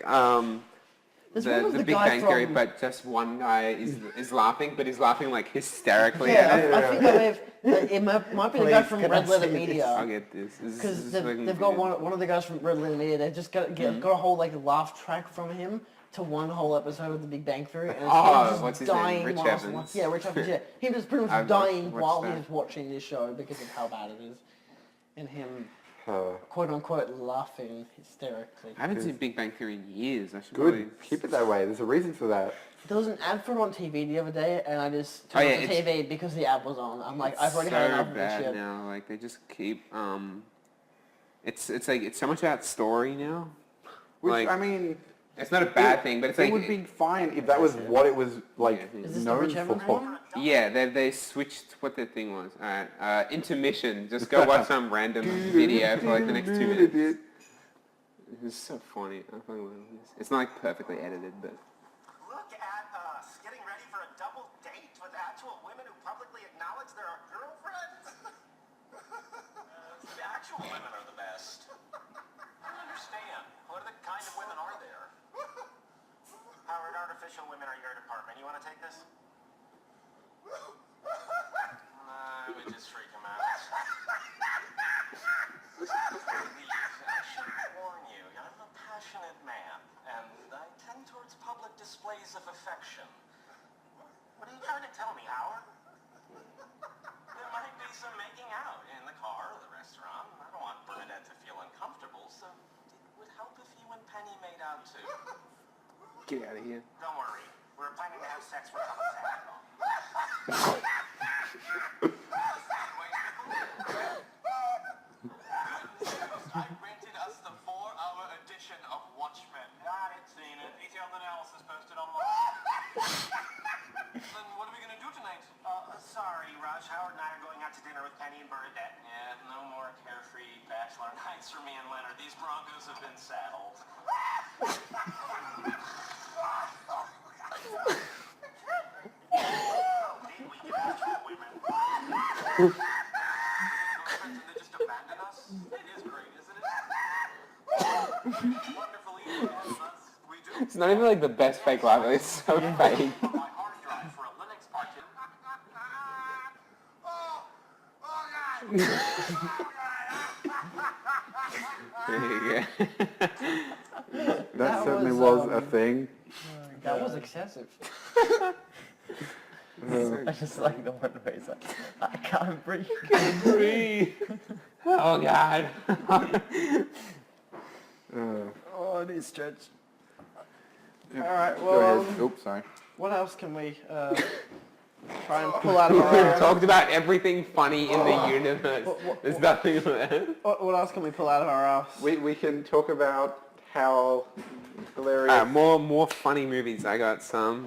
this one was the the Big guy Bang Theory, from... but just one guy is laughing, but he's laughing like hysterically Yeah, at it. I think I may have... It might be the guy from Please, can I Red Letter see this? Media. I'll get this. Because they've got one of the guys from Red Letter Media. They've just got a whole like laugh track from him to one whole episode of the Big Bang Theory, and it's him just what's his name? dying Rich whilst Evans. yeah, Rich Evans. Yeah, him just pretty much I've dying watched while that. he's watching this show because of how bad it is, and him Uh, quote unquote laughing hysterically. I haven't seen Big Bang Theory in years. I should good. probably... Keep it that way. There's a reason for that. There was an ad for it on TV the other day, and I just turned off the TV because the ad was on. I'm like, I've already had enough of this bad shit. now. Like they just keep. It's like it's so much about story now. Which Like, I mean, it's not a bad thing, but it's it like would be fine if that was what it was like Yeah. Is this the known Rich Evans for. one? yeah, they switched what the thing was. Alright, intermission. Just go watch some random video for like the next 2 minutes. It's so funny. I fucking love this. It's not like perfectly edited, but. Look at us, getting ready for a double date with actual women who publicly acknowledge they're our girlfriends. The actual women are the best. I don't understand. What the kind of women are there? Howard, artificial women are your department. You want to take this? I would just freak him out. Please, I should warn you, I'm a passionate man, and I tend towards public displays of affection. What are you trying to tell me, Howard? There might be some making out in the car or the restaurant. I don't want Bernadette to feel uncomfortable, so it would help if you and Penny made out too. Get out of here. Don't worry, we're planning to have sex for Saturday. I rented us the 4-hour edition of Watchmen. Got it, seen it. Detailed analysis posted online. Then what are we gonna do tonight? Sorry, Raj, Howard and I are going out to dinner with Penny and Bernadette. Yeah, no more carefree bachelor nights for me and Leonard. These Broncos have been saddled. Did we get actual women? No friends that just abandon us? It is great, isn't it? Wonderfully abandon us. We do. It's not even like the best fake live. It's so fake. My hard drive for a Linux partition. There you go. That certainly was, was a thing. That was excessive. I just like the one where he's like, I can't breathe. Breathe. Oh God. Oh, it is stretch. All right, Go well, ahead. Oops, sorry. what else can we try and pull out of We've our talked about everything funny in the universe. What- There's nothing left. what else can we pull out of our ass? We can talk about how hilarious. More funny movies. I got some.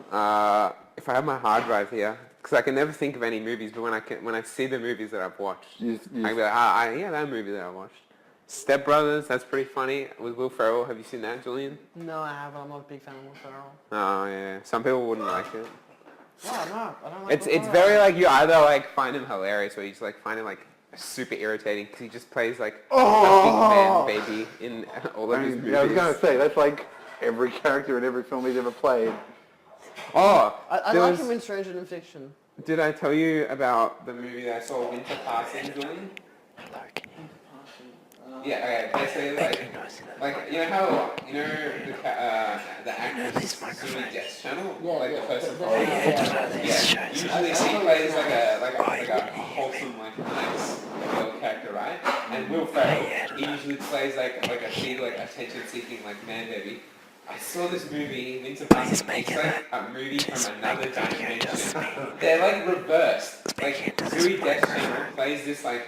If I have my hard drive here, because I can never think of any movies, but when I see the movies that I've watched, I can be like, yeah, that movie that I watched. Step Brothers, that's pretty funny with Will Ferrell. Have you seen that, Julian? No, I haven't. I'm not a big fan of Will Ferrell. Oh yeah, some people wouldn't like it. No, I'm not. I don't like It's Will it's Ferrell. very like you either like find him hilarious or you just like find him like super irritating because he just plays like a big man baby in all of his movies. Yeah, I was going to say, that's like every character in every film he's ever played. Oh, I there like was- him in Stranger Than Fiction. Did I tell you about the movie that I saw, Winter Passing, Julian? Hello, can you? Yeah, okay, basically like you know how the actress Zoe Death's channel, Yeah, like yeah. the person from Yeah. usually she plays like a wholesome, like nice little character, right? And Will Ferrell, he usually plays like a attention-seeking like man baby. I saw this movie, Winter Passing. It's like a movie from another dimension. They're like reversed. Like Zoe Death's channel plays this like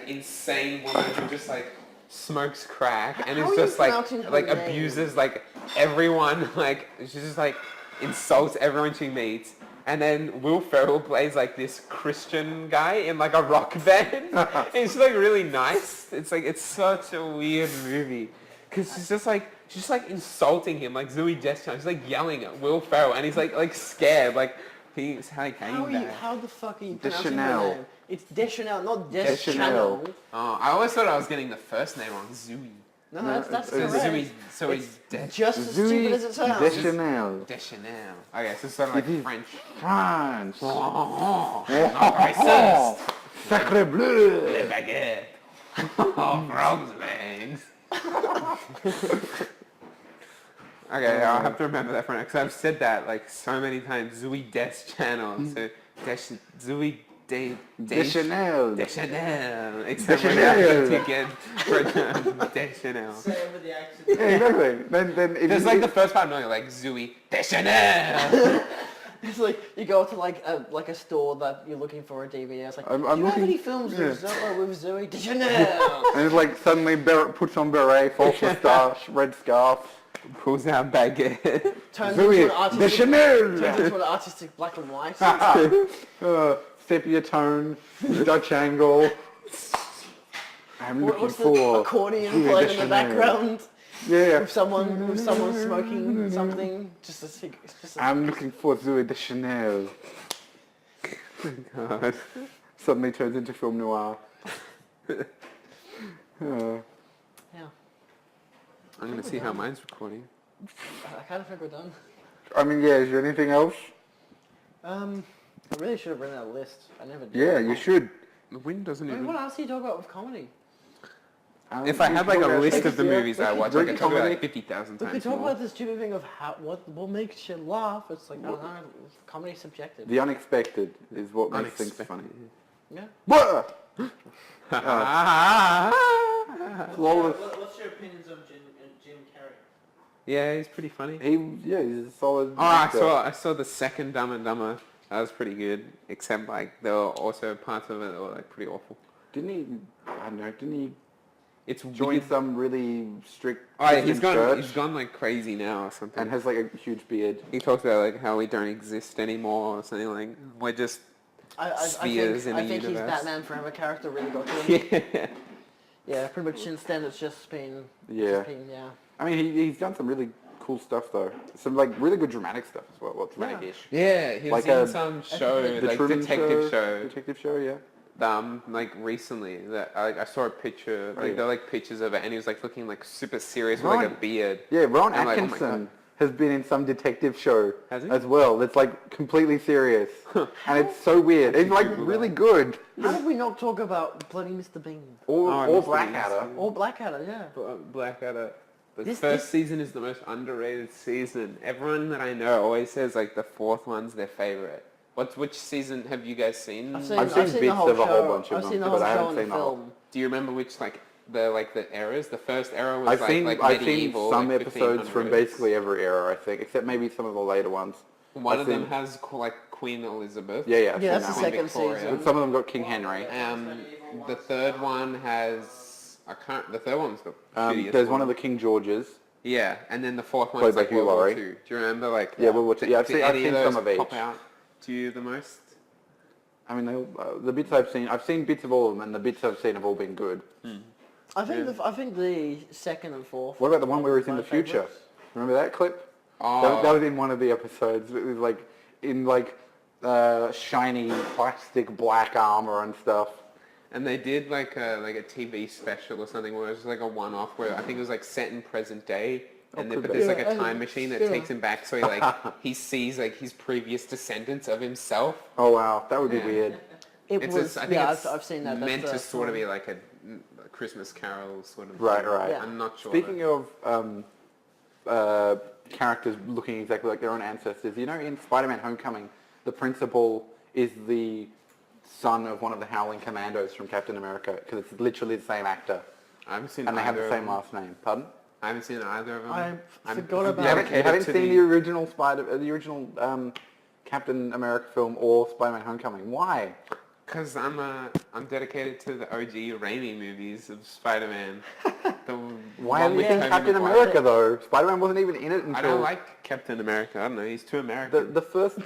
insane woman who just like smokes crack and How is are you just like pronouncing her name? abuses like everyone, like she just like insults everyone she meets. And then Will Ferrell plays like this Christian guy in like a rock band. And it's like really nice. It's like it's such a weird movie because she's just like insulting him like Zoe Deschanel. She's like yelling at Will Ferrell and he's like scared like he's like How the fuck are you pronouncing her Deschanel. name? It's Deschanel, not Deschanel. Deschanel. Oh, I always thought I was getting the first name wrong. Zoe. No, No, that's it's correct. Zoe Just as Zoe stupid as it sounds. Deschanel. Deschanel. Okay, so it's sort of like It is French. France. Oh, not racist. Sacre bleu. Le baguette. Oh, frog's legs. Okay, I'll have to remember that for now because I've said that like so many times. Zoe Deschanel. So Zoe Deschanel. Deschanel. Except when I have to get for Deschanel. Say it with the accent. Yeah, exactly. Then if There's you, like the first part, no, you're like Zoe Deschanel. It's like you go to like a store that you're looking for a DVD. It's like, I'm do you have looking- any films yeah. with Zoe Deschanel? and it's like suddenly puts on beret, false moustache, red scarf. Pulls out baguette. Turns Zoe into an artistic, Deschanel. turns into an artistic black and white. Sepia tone, Dutch angle. I'm looking What's the for accordion Zoe playing in the Deschanel. background? Yeah, With someone smoking something. Just a cigarette. Just a, I'm looking for Zoe Deschanel. God. Suddenly turns into film noir. yeah. I'm gonna see how mine's recording. I kind of think we're done. I mean, yeah, is there anything else? I really should have written out a list. I never did. Yeah, you should. The wind doesn't I mean, even. what else do you talk about with comedy? If I had like a list of the movies I watch, I could talk about comedy. like 50,000 We times could talk more. about the stupid thing of what makes you laugh. It's like, I don't know, comedy's subjective. The unexpected is what makes things funny. Yeah. What? Flawless. What's your opinions of Jim Carrey? Yeah, he's pretty funny. He's a solid. Oh, I actor. saw the second Dumb and Dumber. That was pretty good. Except like there were also parts of it that were like pretty awful. Didn't he? I don't know. Didn't he It's join weird. some really strict Oh, yeah, Christian church he's gone like crazy now or something. and has like a huge beard? He talks about like how we don't exist anymore or something like we're just spheres in a I think universe. his Batman Forever character really got to him. Yeah. Yeah, pretty much since then it's just been... Yeah. Yeah. I mean, he's done some really cool stuff though. Some like really good dramatic stuff as well. Well, dramatic-ish. Yeah, he was Like in a- some show, The like Truman detective show. Detective show, yeah. Like recently, that I saw a picture, like yeah. they're like pictures of it, and he was like looking like super serious with like a beard. Yeah, Ron I'm like, oh my Atkinson God. has been in some detective show Has he? as well. That's like completely serious, and it's so weird. It's like really good. How did we not talk about bloody Mr. Bean? Or Mr. Blackadder. Or Blackadder, yeah. Blackadder. The This- first this- season is the most underrated season. Everyone that I know always says like the fourth one's their favorite. Which season have you guys seen? I've seen bits the whole of a whole show. bunch of I've them, seen the but whole I show haven't and the seen the whole. film. Do you remember which the eras? The first era was I've seen medieval, some like episodes from 1500s. basically every era, I think, except maybe some of the later ones. One I've of them seen- has like Queen Elizabeth. Yeah, I've Yeah, seen that's the that one. second Victoria. season. And some of them got King Henry. The third one has the third one's the shittiest There's one of the King Georges. Yeah, and then the fourth Played one's by like Hugh World War Laurie. II. Do you remember like? Yeah, World War II. Yeah, I've did seen any some those of each. pop out to you the most? I mean, the bits I've seen bits of all of them, and the bits I've seen have all been good. I think the second and fourth. What about the one where he's in my the future? favourites. Remember that clip? Oh, That was in one of the episodes. It was like in like shiny plastic black armor and stuff. and they did like a TV special or something where it was like a one-off where I think it was like set in present day. And then, could but be. there's like a Yeah, time machine that yeah. takes him back, so he like he sees like his previous descendants of himself. Oh wow, that would be Yeah. weird. It It's was. I think Yeah, it's I've seen that. meant That's to the sort of film. be like a Christmas Carol sort of. Right, thing. right. Yeah. I'm not sure. Speaking of characters looking exactly like their own ancestors, you know, in Spider-Man: Homecoming, the principal is the son of one of the Howling Commandos from Captain America because it's literally the same actor, I haven't seen and they have either the of same them. last name. Pardon? I haven't seen either of them. I I'm forgot about- You dedicated haven't to seen the original Captain America film or Spider-Man: Homecoming. Why? Because I'm dedicated to the OG Raimi movies of Spider-Man. Why are you in Captain America though? Spider-Man wasn't even in it until. I don't like Captain America. I don't know. He's too American. the first.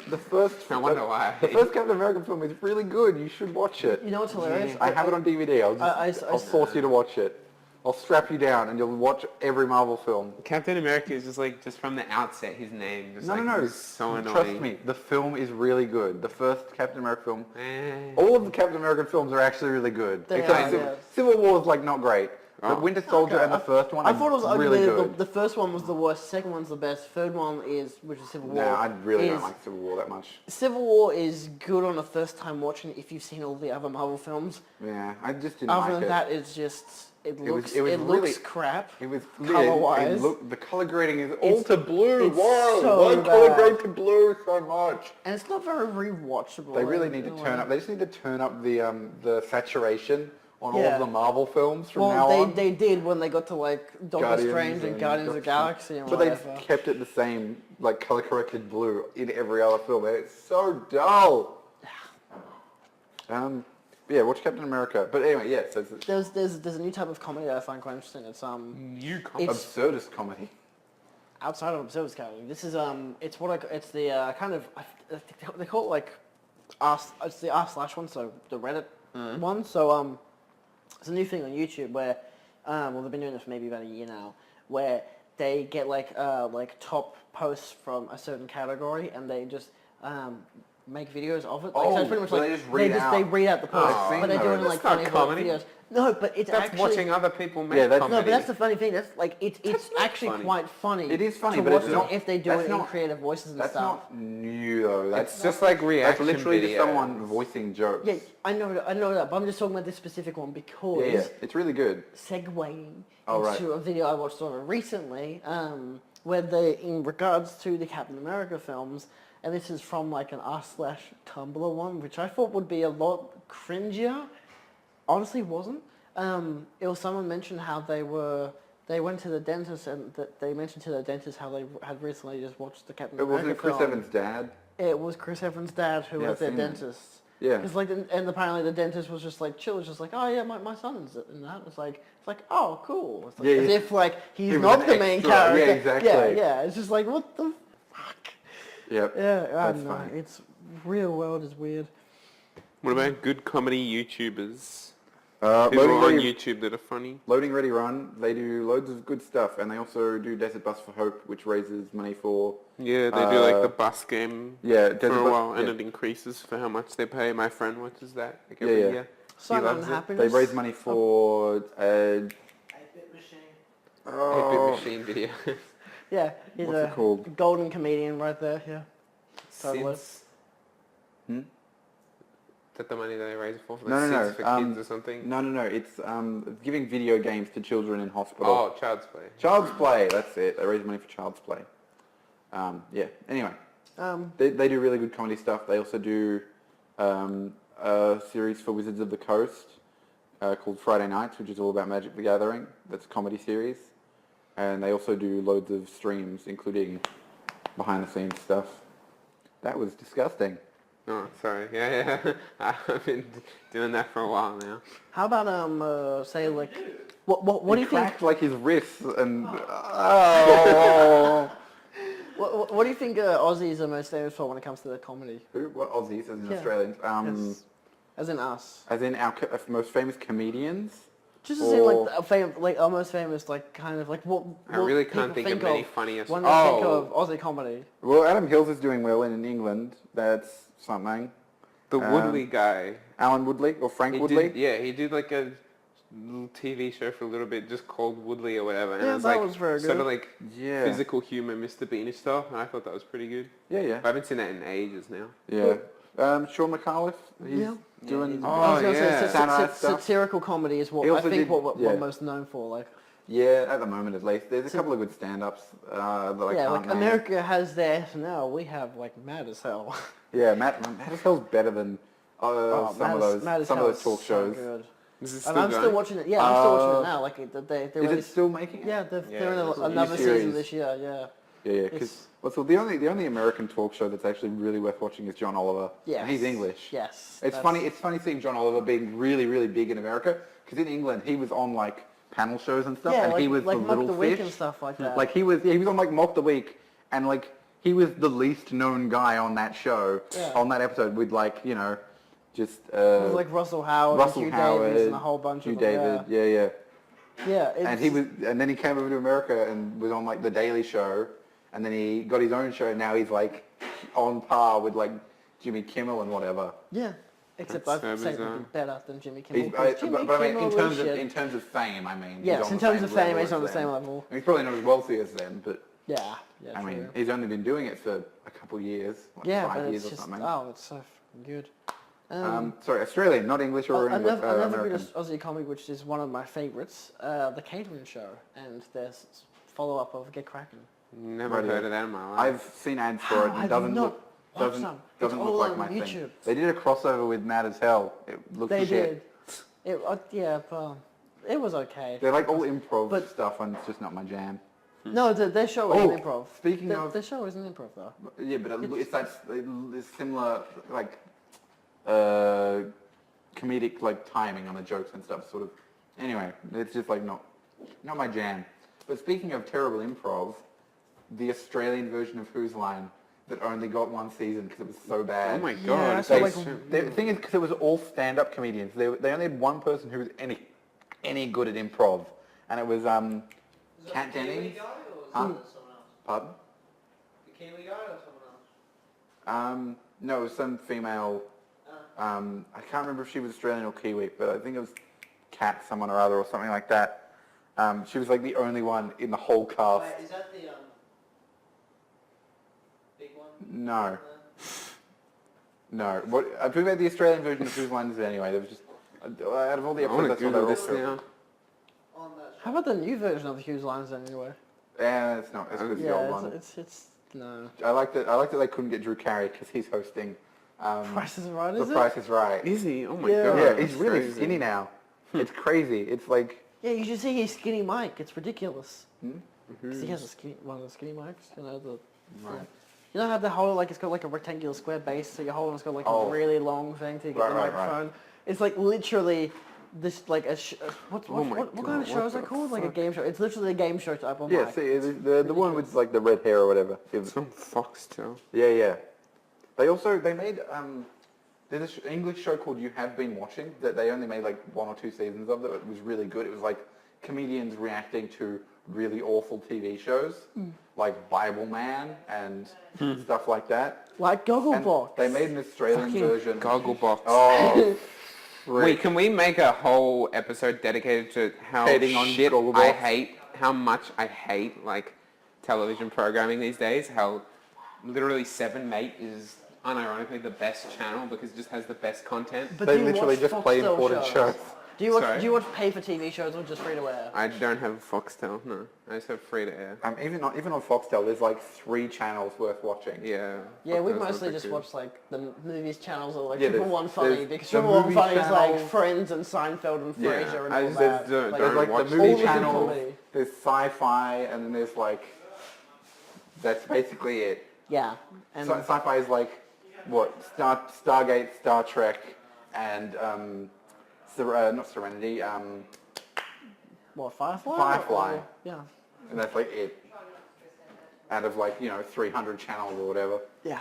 I wonder why. The first Captain America film is really good. You should watch it. You know what's hilarious? I have it on DVD. I'll force you to watch it. I'll strap you down and you'll watch every Marvel film. Captain America is just from the outset, his name just No. is so annoying. Trust me, the film is really good. The first Captain America film. Eh. All of the Captain American films are actually really good. They Except are, yeah. Civil War is like not great. Oh. But Winter Soldier and the first one I thought it was are really ugly. good. The first one was the worst. Second one's the best. Third one is, which is Civil War. No, I really is, don't like Civil War that much. Civil War is good on the first time watching if you've seen all the other Marvel films. Yeah, I just didn't Other like than it. that, it's just it looks was it really- looks crap. It was Colour-wise. the color grading is all to blue. it's Why? so Why color bad. grade to blue so much? And it's not very rewatchable. They really in need to a turn way. up. They just need to turn up the saturation on all Yeah. of the Marvel films from Well, now on. they did when they got to like Doctor Guardians Strange and Guardians of the Galaxy and But whatever. they've kept it the same, like color corrected blue in every other film. And it's so dull. Yeah, watch Captain America. But anyway, yeah. So it's There's a new type of comedy that I find quite interesting. It's It's- absurdist comedy. outside of absurd comedy. This is it's what it's the kind of they call it like it's the r/ one, so the Reddit one. So it's a new thing on YouTube where well they've been doing this for maybe about a year now, where they get like top posts from a certain category and they just make videos of it. Like, so Oh, it's pretty much so like they just read out. they read out the post, I've seen but they do it in those. like That's not 20 comedy. videos. No, but it's That's actually watching other people make Yeah, that's- comedy. no, but that's the funny thing. That's like it's not actually funny. quite funny. It is funny, to but it's watch not- if they do that's it in not- creative voices and That's stuff. not new though. It's just like reaction That's literally videos. just someone voicing jokes. Yeah, I know that, but I'm just talking about this specific one because Yeah, it's really good. segueing Oh, right. into a video I watched on it recently, where they, in regards to the Captain America films, and this is from like an r/Tumblr one, which I thought would be a lot cringier. Honestly, wasn't. It was someone mentioned how they went to the dentist and that they mentioned to the dentist how they had recently just watched the Captain It America wasn't Chris film. Evans' dad. It was Chris Evans' dad who Yeah, was their I've seen that. dentist. Yeah. Because like, and apparently the dentist was just like chill. It's just like, oh yeah, my son's in that. It's like, oh cool. It's like, Yeah, as yeah. if like he's He was not an the main extra. character. Yeah, exactly. Yeah. It's just like, what the fuck? Yep. Yeah, I That's don't know. funny. It's real world is weird. What about good comedy YouTubers? Loading People on Ready, YouTube that are funny. Loading Ready Run, they do loads of good stuff, and they also do Desert Bus for Hope, which raises money for... Yeah, they do like the bus game yeah, for Desert a Bus, while, and yeah. it increases for how much they pay. My friend watches that like Yeah, every yeah. year. He Simon loves it. Happiness. They raise money for... 8-bit machine. 8-bit machine video. Yeah, he's What's it a called? golden comedian right there. Yeah. Totally. Sids. Hmm? Is that the money that they raise it for? No, no, Sids no. for kids or something? No. It's giving video games to children in hospital. Oh, Child's Play. Child's Play, that's it. They raise money for Child's Play. Yeah, anyway. They do really good comedy stuff. They also do a series for Wizards of the Coast called Friday Nights, which is all about Magic the Gathering. That's a comedy series. And they also do loads of streams, including behind-the-scenes stuff. That was disgusting. Oh, sorry. Yeah. I've been doing that for a while now. How about say like what do He you think? cracked like his wrists and oh. What do you think Aussies are most famous for when it comes to the comedy? Who? What Aussies as in Yeah. Australians? As in us. As in our most famous comedians? Just to seem like our most famous, like kind of like what. I really can't people think of any funniest. when they think of Aussie comedy. Well, Adam Hills is doing well in England. That's something. The Woodley guy. Alan Woodley or Frank He Woodley? he did like a little TV show for a little bit just called Woodley or whatever. And Yeah, it was that like was very sort good. of like Yeah. physical humor, Mr. Beanish style, and I thought that was pretty good. Yeah. I haven't seen that in ages now. Yeah. Sean McAuliffe, he's Yeah. doing... I was gonna yeah. say Satire stuff. satirical comedy is what He I also think did- what yeah. we're most known for. Like Yeah, at the moment at least. There's a couple of good stand-ups that I yeah, can't like name. America has their SNL. We have like Mad as Hell. Yeah, Matt as Hell's better than some of those talk shows. So good. Is it And still I'm going? still watching it. Yeah, I'm still watching it now. Like they Is it released. still making it? Yeah, they're in there's a new another series. season this year. Yeah. Yeah, It's- because the only American talk show that's actually really worth watching is John Oliver. Yes. And he's English. Yes. It's funny. It's funny seeing John Oliver being really, really big in America. Because in England, he was on like panel shows and stuff, Yeah, and like, he was like the Mock little the Week fish. and stuff like that. Like he was on like Mock the Week, and like he was the least known guy on that show, Yeah. on that episode, with like just It was like Russell Howard, Russell and Hugh Howard, Davies, and a whole bunch Hugh of them. David, yeah. Yeah. And then he came over to America and was on like the Daily Show, and then he got his own show. And now he's like on par with like Jimmy Kimmel and whatever. Yeah. Except That's I'd so say bizarre. he'd be better than Jimmy Kimmel. He's, 'cause Jimmy but I mean, Kimmel was shit. in terms of fame, I mean. Yes, he's on in the terms same of fame, level he's on the as same them. level. He's probably not as wealthy as them, but Yeah. I mean, true. he's only been doing it for a couple of years, like Yeah, 5 but years it's or just something. it's so f***ing good. Sorry, Australian, not English or another American. bit of Aussie comic, which is one of my favourites, the Catering Show, and there's follow-up of Get Crackin'. Never Radio. heard of that in my life. I've seen ads for it. Have It you doesn't not look watched doesn't them? doesn't It's look all like on my YouTube. thing. They did a crossover with Mad as Hell. It looked They shit. did. It was okay. They're like all improv But- stuff, and it's just not my jam. No, their show isn't Oh, improv. speaking their, of- their show isn't improv though. Yeah, but it's similar, like comedic like timing on the jokes and stuff, sort of. Anyway, it's just like not my jam. But speaking of terrible improv, the Australian version of Whose Line that only got one season because it was so bad. Oh my Yeah, god. so They- like- the thing is, because it was all stand-up comedians, they only had one person who was any good at improv, and it was Kat Dennings. Huh? Pardon? The Kiwi guy or someone else? No, it was some female. I can't remember if she was Australian or Kiwi, but I think it was Kat, someone or other, or something like that. She was like the only one in the whole cast. Wait, is that the big one? No. No. What? I'm talking about the Australian version of Whose Line Is It Anyway? There was just out of all the I want episodes, to that's all Google they were this all now. On that show. How about the new version of Hughes Lines anyway? Yeah, it's not as good as the old Yeah, one. it's no. I liked that they couldn't get Drew Carey because he's hosting. Price is Right, The is it? Price is Right. Is he? Oh my Yeah. god. Yeah, he's that's really crazy. skinny now. It's crazy. It's like. Yeah, you should see his skinny mic. It's ridiculous. Hmm? 'Cause he has one of the skinny mics. You know the. Right. You know how the whole it's got like a rectangular square base, so your whole one's got like Oh. a really long thing to get Right, the right, microphone. It's like literally this like what Oh my kind God, of show is what that the called? Like a fuck? game show. It's literally a game show type of Yeah, mic. see, the one with like the red hair or whatever. Some Foxtel. Yeah. They made There's an English show called You Have Been Watching that they only made like 1 or 2 seasons of. That it was really good. It was like comedians reacting to really awful TV shows, like Bible Man and stuff like that. Like Gogglebox. They made an Australian version. Gogglebox. Oh, Wait, can we make a whole episode dedicated to how Hating on shit Gogglebox? I hate, how much I hate, like, television programming these days? How literally 7mate is unironically the best channel because it just has the best content. But they do you literally watch just play Foxtel imported shows. Do you watch Sorry? Do you watch pay for TV shows or just free to air? I don't have Foxtel, no. I just have free to air. Even on Foxtel, there's like 3 channels worth watching. Yeah. Yeah, we Foxtel's mostly not just good. watch like the movies channels or like Yeah, Triple there's- One Funny there's because the Triple One movie Funny is like channel. Friends and Seinfeld and Yeah. Frasier and I all just that. don't There's like watch the all movie the channel, comedy. there's sci-fi, and then there's like, that's basically it. Yeah, and So, sci-fi is like, what, Stargate, Star Trek, and, not Serenity, what, Firefly? Firefly. Or- yeah. and that's like it. Out of like, 300 channels or whatever. Yeah.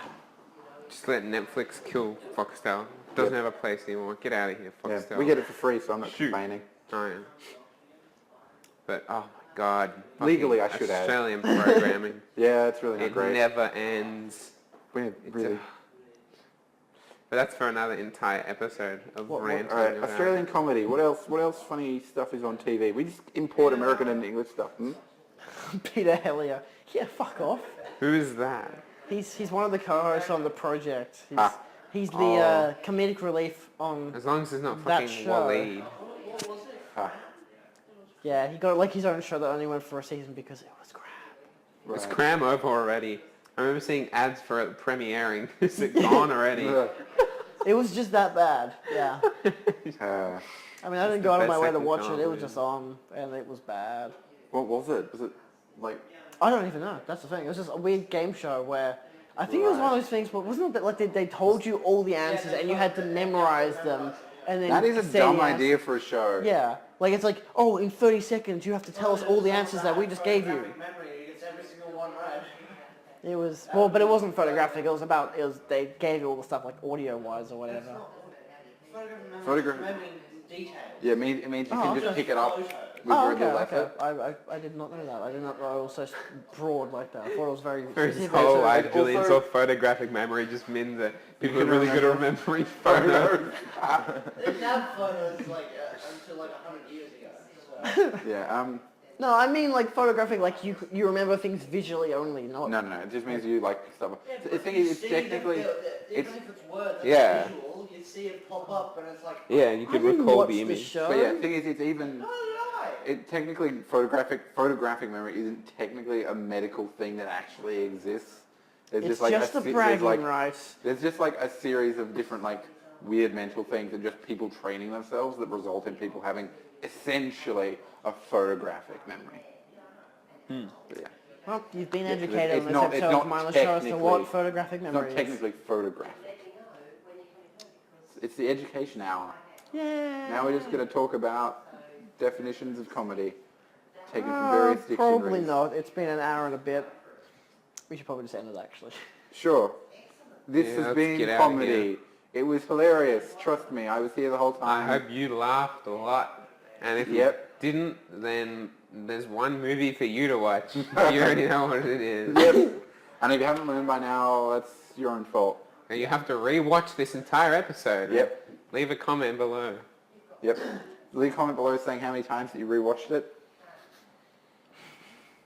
Just let Netflix kill Foxtel. Doesn't have a place anymore. Get out of here, Yeah, Foxtel. we get it for free, so I'm not Shoot. complaining. Oh, yeah. But, oh my god. Legally, Fucking I should add. Australian programming. Yeah, it's really not It great. never ends. We really. But that's for another entire episode of ranting Alright, about... Australian comedy. What else funny stuff is on TV? We just import American and English stuff. Peter Hellier. Yeah, fuck off. Who is that? He's one of the co-hosts on the project. He's the Oh. comedic relief on. As long as it's not That fucking show. Waleed. Yeah, he got like his own show that only went for a season because it was crap. It's cram over already. I remember seeing ads for it premiering. Is it gone already? It was just that bad. Yeah. I mean, I didn't go out of my way to second watch film, it. It was yeah. just on, and it was bad. What was it? Was it like... I don't even know. That's the thing. It was just a weird game show where I think it was one of those things. But wasn't it like they told you all the answers and you had to memorize them and then That is a say dumb the answer? idea for a show. Yeah. Like it's like, oh, in 30 seconds you have to tell us all the answers that we just gave you. It was well, but it wasn't photographic. It was they gave you all the stuff like audio wise or whatever. Photograph. Yeah, it means you can just pick it up with Oh, very little okay. effort. I did not know that. I did not know it was so broad like that. I thought it was very This specific. whole So, like, Julian's also- of photographic memory just means that people are really good at remembering photos. They didn't have photos like until like 100 years ago. So. Yeah. No, I mean like photographic, like you remember things visually only, not. No. It just means you like stuff. The thing is, it's technically, even if it's words, Yeah. visual, you see it pop up, and it's like. Yeah, you I could didn't recall watch the this image. show. but yeah, the thing is, it's even. No, did I? It technically photographic memory isn't technically a medical thing that actually exists. There's It's like just a there's bragging like, rights. There's just like a series of different like weird mental things and just people training themselves that result in people having essentially a photographic memory. But yeah. Well, you've been Yeah, educated it's on this not- episode it's of not Mindless Show as to technically- what photographic It's memory not is. technically photographic. It's the education hour. Yeah. Now we're just going to talk about definitions of comedy taken from various dictionaries. Probably not. It's been an hour and a bit. We should probably just end it actually. Sure. This Yeah, has let's been get out of comedy. here. It was hilarious. Trust me, I was here the whole I time. hope you laughed a lot. And if Yep. you didn't, then there's one movie for you to watch. You already know what it is. Yep. And if you haven't learned by now, that's your own fault. And you have to re-watch this entire episode. Yep. Leave a comment below. Yep. Leave a comment below saying how many times that you rewatched it.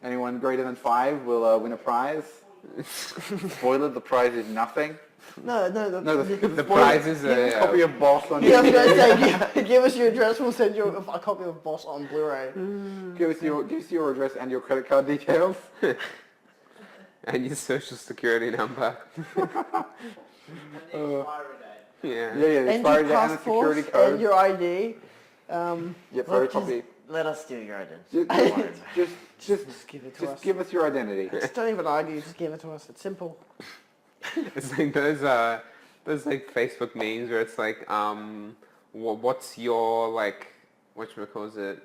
Anyone greater than 5 will win a prize. Spoiler, the prize is nothing. No, The prize is a a... copy of Boss on Yeah, I was DVD. going to say, give us your address, we'll send you a copy of Boss on Blu-ray. Give us your address and your credit card details. and your social security number. Yeah. Yeah, And expiry your date and a passport security code. and your ID. Yeah, photocopy. Let us steal your identity. Just give it to us. give us your identity. Just don't even argue, just give it to us. It's simple. It's like those like Facebook memes where it's like, what's your like, whatchamacallit,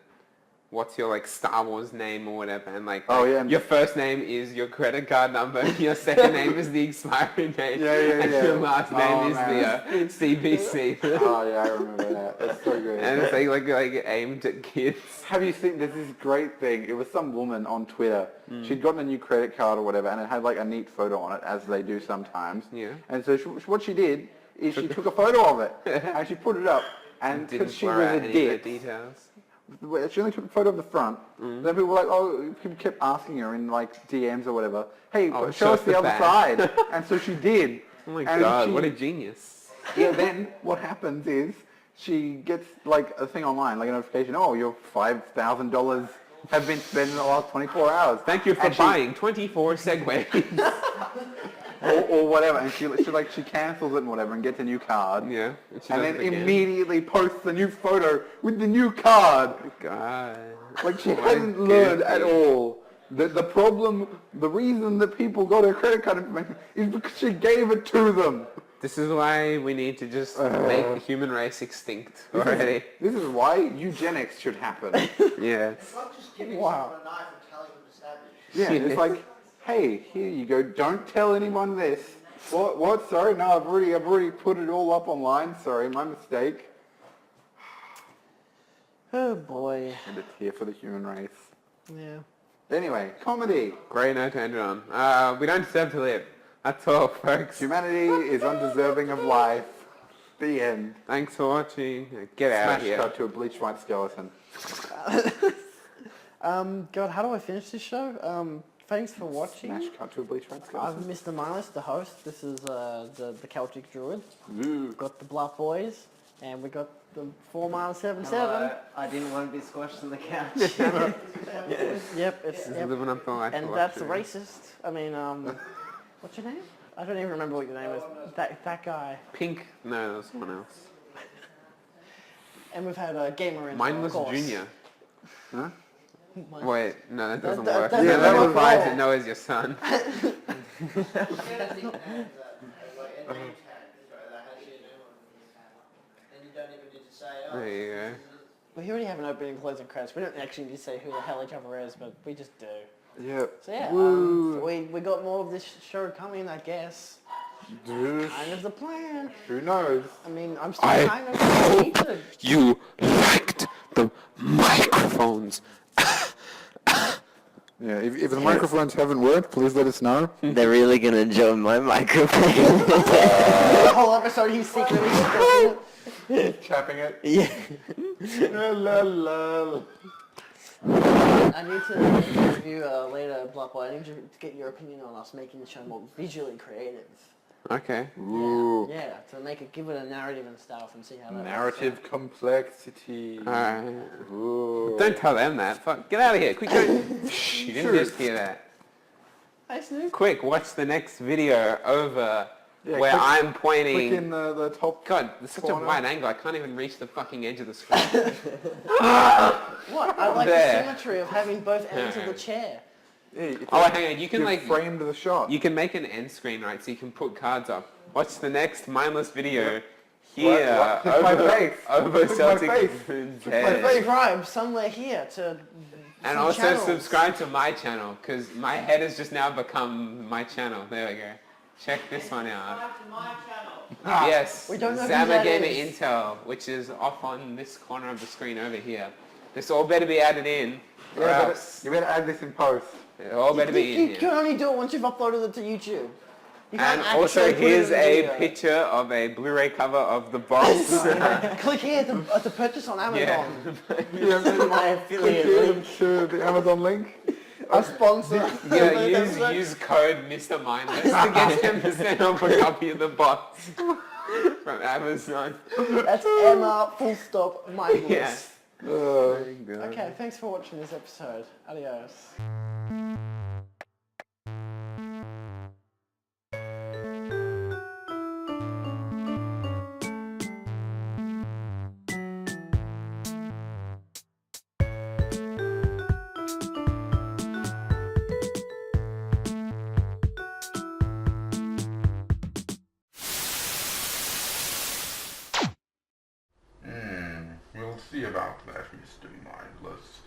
what's your like Star Wars name or whatever, and like, Oh, yeah, and- your first name is your credit card number, your second name is the expiry date, Yeah, and yeah. your last Oh, name is man. the CVC. Oh yeah, I remember that. That's so good. And it's like aimed at kids. Have you seen, there's this great thing, it was some woman on Twitter, she'd gotten a new credit card or whatever, and it had like a neat photo on it, as they do sometimes. Yeah. And so what she did is she took a photo of it, and she put it up, and Didn't because she blur was out a any of the dick, details. she only took a photo of the front, then people were like, oh, people kept asking her in like DMs or whatever, hey, Oh, show us the other back. side. And so she did. Oh my And god, she- what a genius. Yeah, then what happens is she gets like a thing online, like a notification, oh, your $5,000 have been spent in the last 24 hours. Thank you for And she- buying 24 Segways. or whatever, and she cancels it and whatever and gets a new card. Yeah. She And does then it again. immediately posts a new photo with the new card. God. Like she My hasn't learned at goodness. all. The problem, the reason that people got her credit card information is because she gave it to them. This is why we need to just make the human race extinct already. This is why eugenics should happen. Yeah. It's like just giving Wow. someone a knife and telling them to stab Yeah, you. it's like, hey, here you go. Don't tell anyone this. What? Sorry, no, I've already put it all up online. Sorry, my mistake. Oh boy. And it's here for the human race. Yeah. Anyway, comedy. Great note to end it on. We don't deserve to live. That's all, folks. Humanity is undeserving of life. The end. Thanks for watching. Get out Smash of here. cut to a bleached white skeleton. God, how do I finish this show? Thanks for watching. Smash cut to a bleached white skeleton. I'm Mr. Mindless, the host. This is the Celtic Druid. Ooh. We've got the blartboi, and we got the 4 mile 77. Hello. I didn't want to be squashed on the couch. Yep, it's Just yep. living up the life. And of that's luxury. racist. I mean, what's your name? I don't even remember what your name is. That guy. Pink. No, that was someone else. And we've had a gamer in. Mindless of course. Junior. Huh? Wait, no, that doesn't that work. doesn't Yeah, that That was implies wrong. that Noah's your son. There you go. We already have an opening and closing credits. We don't actually need to say who the hell each other is, but we just do. Yep. So yeah, Woo. we got more of this show coming, I guess. Dude, Kind of the plan. who knows? I mean, I'm still kind of excited. You liked the microphones. Yeah, if the microphones haven't worked, please let us know. They're really going to enjoy my microphone. The whole episode he's secretly Chapping it. Yeah. La, la, la. I need to review later, blartboi. I need to get your opinion on us making the show more visually creative. Okay. Ooh. Yeah, to make it, give it a narrative and stuff, and see how that Narrative complexity. Alright. Ooh. Don't tell them that. Fuck. Get out of here. Quick, go. Shh, you didn't just hear that. Hey, Snoop. Quick, watch the next video over Yeah, where click- I'm Click pointing. in the top. God, there's such a corner. wide angle. I can't even reach the fucking edge of the screen. What? I like There. the symmetry of having both ends of the chair. Yeah, it's Oh, like hang on. You can you've like framed the shot. you can make an end screen, right? So you can put cards up. Watch the next mindless video here What? Click my over, face. over Click my Celtic face. Moon's Click my head. face. Subscribe somewhere here to And some also channels. subscribe to my channel because my head has just now become my channel. There we go. Check this one out. Yes, We don't know who Zama that Gamer is. Intel, which is off on this corner of the screen over here. This all better be added in, or Yeah, else you better add this in post. it all better be in You here. can only do it once you've uploaded it to YouTube. You can't And also, actually put it here's in the a video. picture of a Blu-ray cover of the boss. Click here to purchase on Yeah. Amazon. Yeah, My affiliate click link. here to the Amazon link. A sponsor. Yeah, use code Mr. Mindless to get 10% off a copy of the box from Amazon. That's Emma full stop mindless. Yes. Okay, thanks for watching this episode. Adios. We'll See about that, Mr. Mindless.